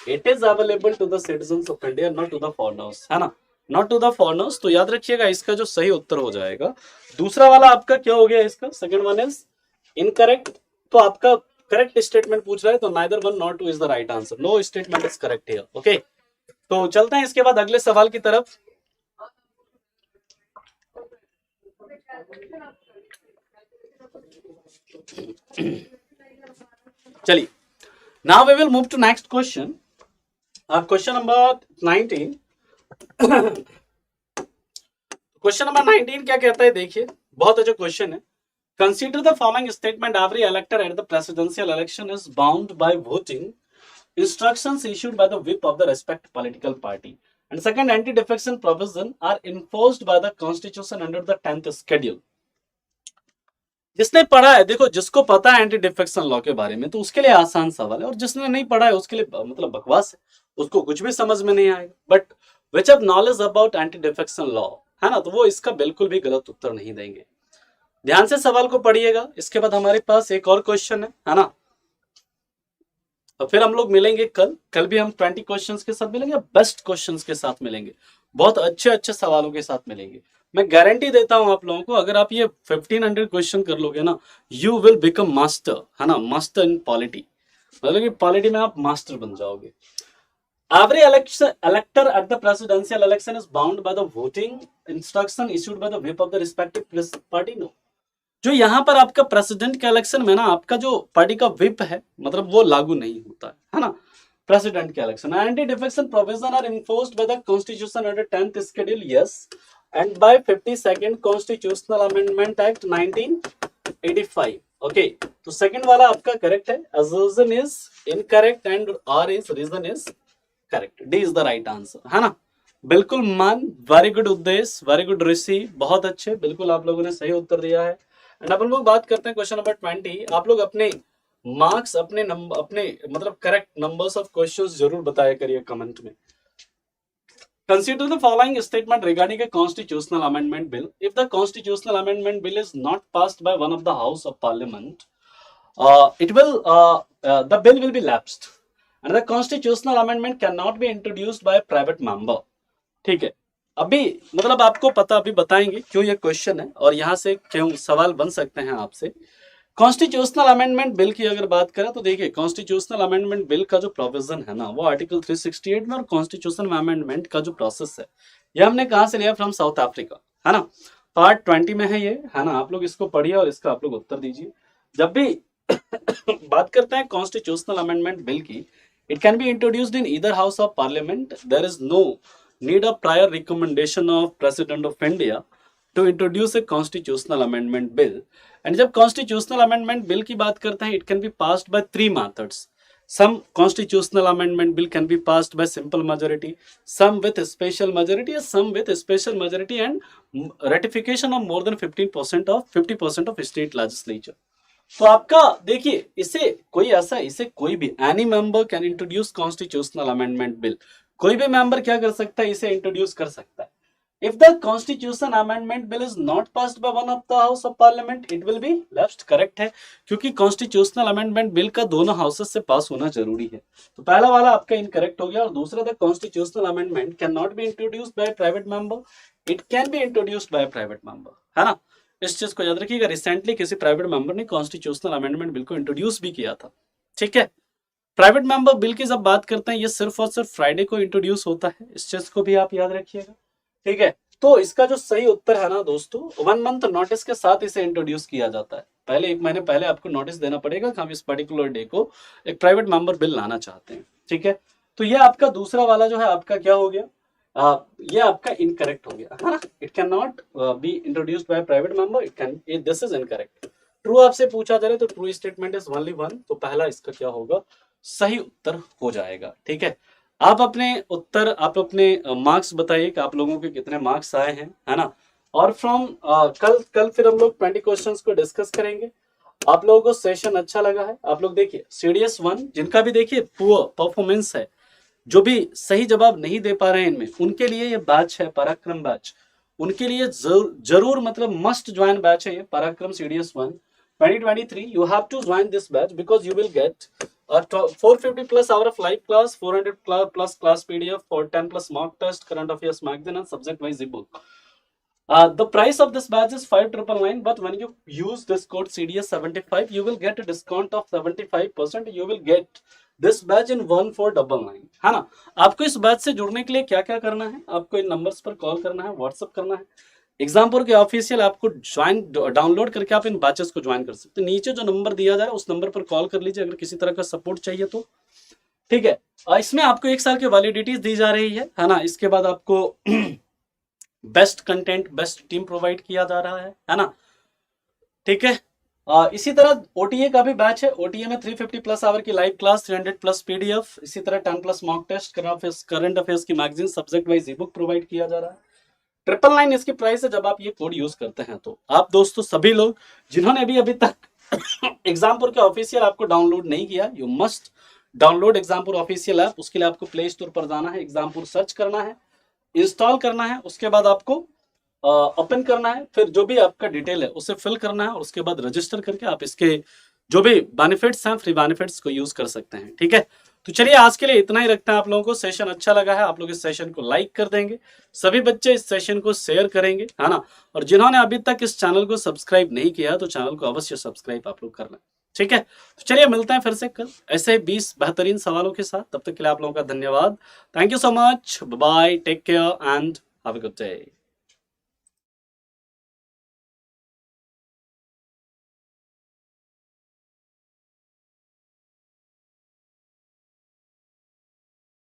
It is available to the citizens of India, not to the foreigners, है ना, नॉट टू द फॉरेनर्स। तो याद रखिएगा इसका जो सही उत्तर हो जाएगा दूसरा वाला आपका क्या हो गया, इसका सेकंड वन इज इनकरेक्ट। तो आपका करेक्ट स्टेटमेंट पूछ रहा है, तो neither one not two is the right answer, no statement is correct here, okay. तो चलते हैं इसके बाद अगले सवाल की तरफ। चलिए, now we will move to next question, question number 19। Question number 19 क्या कहता है, देखिए बहुत अच्छा क्वेश्चन है। Consider the following statement, every elector at the presidential election is bound by voting instructions issued by the whip of the respective political party, and second, anti-defection provision are enforced by the constitution under the 10th schedule। जिसने पढ़ा है, देखो जिसको पता है एंटी डिफेक्शन लॉ के बारे में तो उसके लिए आसान सवाल है, और जिसने नहीं पढ़ा है उसके लिए मतलब बकवास है, उसको कुछ भी समझ में नहीं आएगा। But which have knowledge about anti defection law, है ना, तो वो इसका बिल्कुल भी गलत उत्तर नहीं देंगे। ध्यान से सवाल को पढ़िएगा। इसके बाद हमारे पास एक और क्वेश्चन है ना, और फिर हम लोग मिलेंगे कल भी हम 20 क्वेश्चंस के साथ मिलेंगे, बेस्ट क्वेश्चंस के साथ मिलेंगे, बहुत अच्छे अच्छे सवालों के साथ मिलेंगे। मैं गारंटी देता हूं आप लोगों को, अगर आप ये 1500 क्वेश्चन कर लोगे ना, यू विल बिकम मास्टर, है ना, मास्टर इन पॉलिटी, मतलब कि पॉलिटी में आप मास्टर बन जाओगे। Every elector at the presidential election is bound by the voting instruction issued by the whip of the respective party, no। जो यहाँ पर आपका प्रेसिडेंट के इलेक्शन में ना आपका जो पार्टी का विप है, मतलब वो लागू नहीं होता है ना, प्रेसिडेंट के election. Anti defection provision are enforced by the constitution under 10th schedule, yes, and by 52nd constitutional amendment act 1985, okay. तो सेकंड वाला आपका करेक्ट है, assertion is incorrect and R is reason is correct, D is the right answer, है ना। बिल्कुल Maan, very good Uddeshya, very good Rishi, बहुत अच्छे, बिल्कुल आप लोगों ने सही उत्तर दिया है। एंड अपन लोग बात करते हैं क्वेश्चन नंबर 20। आप लोग अपने मार्क्स, अपने नंबर, अपने मतलब करेक्ट नंबर्स ऑफ क्वेश्चंस जरूर बताया करिए कमेंट में। Consider the following statement regarding A constitutional amendment bill. If the constitutional amendment bill is not passed by one of the house of parliament, it will the bill will be lapsed and the constitutional amendment cannot be introduced by a private member, ठीक है। अभी मतलब आपको पता, अभी बताएंगे क्यों ये क्वेश्चन है और यहाँ से क्यों सवाल बन सकते हैं आपसे। कॉन्स्टिट्यूशनल अमेंडमेंट बिल की अगर बात करें तो देखिए कॉन्स्टिट्यूशनल अमेंडमेंट बिल का जो प्रोविजन है ना वो आर्टिकल 368 में, और कॉन्स्टिट्यूशन अमेंडमेंट का जो प्रोसेस है ये हमने कहाँ से लिया, फ्रॉम साउथ अफ्रीका, है ना। पार्ट 20 में है ये, है ना। आप लोग इसको पढ़िए और इसका आप लोग उत्तर दीजिए। जब भी बात करते हैं कॉन्स्टिट्यूशनल अमेंडमेंट बिल की, it can be introduced in either house of parliament, there is no need of prior recommendation of president of India to introduce a constitutional amendment bill. And जब कॉन्स्टिट्यूशनल अमेंडमेंट बिल की बात करते हैं, it can be passed by 3 methods. Some constitutional amendment bill can be passed by simple majority, some with a special majority, or some with a special majority and ratification of more than 50% of state legislature। तो आपका देखिए, इसे कोई भी any member can introduce constitutional amendment bill, कोई भी मेंबर क्या कर सकता है, इसे इंट्रोड्यूस कर सकता है। If the constitution amendment bill is not passed by one of the house of parliament, it will be lapsed, correct है, क्योंकि constitutional amendment bill का दोनों हाउसेस से पास होना जरूरी है। तो पहला वाला आपका इनकरेक्ट हो गया, और दूसरा the constitutional amendment cannot be introduced by a private member, it can be introduced by a private member, है ना। इस चीज को याद रखिएगा, रिसेंटली किसी प्राइवेट मेंबर ने कॉन्स्टिट्यूशनल अमेंडमेंट बिल को इंट्रोड्यूस भी किया था, ठीक है। प्राइवेट मेंबर बिल की जब बात करते हैं, ये सिर्फ और सिर्फ फ्राइडे को इंट्रोड्यूस होता है, इस चीज को भी आप याद रखिएगा, ठीक है। तो इसका जो सही उत्तर है ना दोस्तों, 1 मंथ नोटिस के साथ इसे इंट्रोड्यूस किया जाता है। पहले 1 महीने पहले आपको नोटिस देना पड़ेगा कि हम इस पर्टिकुलर डे को एक प्राइवेट मेंबर बिल लाना चाहते हैं, ठीक है। तो ये आपका दूसरा वाला जो है आपका क्या हो गया, ये आपका इनकरेक्ट हो गया, है ना। It can not be introduced by private member, it can, this is incorrect. True आपसे पूछा जा रहा है तो ट्रू स्टेटमेंट इज ओनली 1, तो पहला इसका क्या होगा, सही उत्तर हो जाएगा। ठीक है, आप अपने उत्तर, आप अपने मार्क्स बताइए कि आप लोगों के कितने मार्क्स आए हैं, है ना। और फ्रॉम कल कल फिर हम लोग 20 क्वेश्चंस को डिस्कस करेंगे। आप लोगों को सेशन अच्छा लगा है, आप लोग देखिए सीडीएस 1 जिनका भी देखिए पुअर परफॉर्मेंस है, जो भी सही जवाब नहीं दे पा रहे हैं इनमें, उनके लिए ये बैच है पराक्रम बैच, उनके लिए जरूर मतलब मस्ट ज्वाइन बैच है ये Parakram CDS 1 2023। You have to join this batch because you will get 450 plus hour of live class, 400 plus class PDF, for 10 plus mock test, current affairs magazine and subject wise ebook. The price of this badge is 5,999, but when you use this code CDS75, you will get a discount of 75%. You will get this badge in 1499, है ना। आपको इस बैच से जुड़ने के लिए क्या क्या करना है, आपको इन नंबर्स पर कॉल करना है, व्हाट्सअप करना है। एग्जामपुर के ऑफिशियल आपको ज्वाइन डाउनलोड करके आप इन बैचेस को ज्वाइन कर सकते हैं। नीचे जो नंबर दिया जा रहा है उस नंबर पर कॉल कर लीजिए अगर किसी तरह का सपोर्ट चाहिए तो। ठीक है, इसमें आपको 1 साल की वैलिडिटीज दी जा रही है ना। इसके बाद आपको best content, best team provide किया जा रहा है ना। ठीक है, इसी तरह ओटीए का भी बैच है। ओटीए में 350 प्लस आवर की लाइव क्लास, 300 प्लस पीडीएफ, इसी तरह 10 plus mock test, current affairs की मैगजीन, सब्जेक्ट वाइज ई बुक प्रोवाइड किया जा रहा है। 999 इसकी प्राइस है जब आप ये कोड यूज करते हैं। तो आप दोस्तों सभी लोग जिन्होंने अभी तक एग्जामपुर के ऑफिशियल ऐप को डाउनलोड नहीं किया, you must download Exampur official app. उसके लिए आपको प्ले स्टोर पर जाना है, एग्जामपुर सर्च करना है, इंस्टॉल करना है, उसके बाद आपको ओपन करना है, फिर जो भी आपका डिटेल है उसे फिल करना है और उसके बाद रजिस्टर करके आप इसके जो भी बेनिफिट्स हैं, फ्री बेनिफिट्स को यूज कर सकते हैं। ठीक है, तो चलिए आज के लिए इतना ही रखते हैं। आप लोगों को सेशन अच्छा लगा है, आप लोग इस सेशन को लाइक कर देंगे, सभी बच्चे इस सेशन को शेयर करेंगे, है ना। और जिन्होंने अभी तक इस चैनल को सब्सक्राइब नहीं किया तो चैनल को अवश्य सब्सक्राइब आप लोग करना। ठीक है, तो चलिए मिलते हैं फिर से कल ऐसे 20 बेहतरीन सवालों के साथ। तब तक के लिए आप लोगों का धन्यवाद। Thank you so much, bye, take care and have a good day.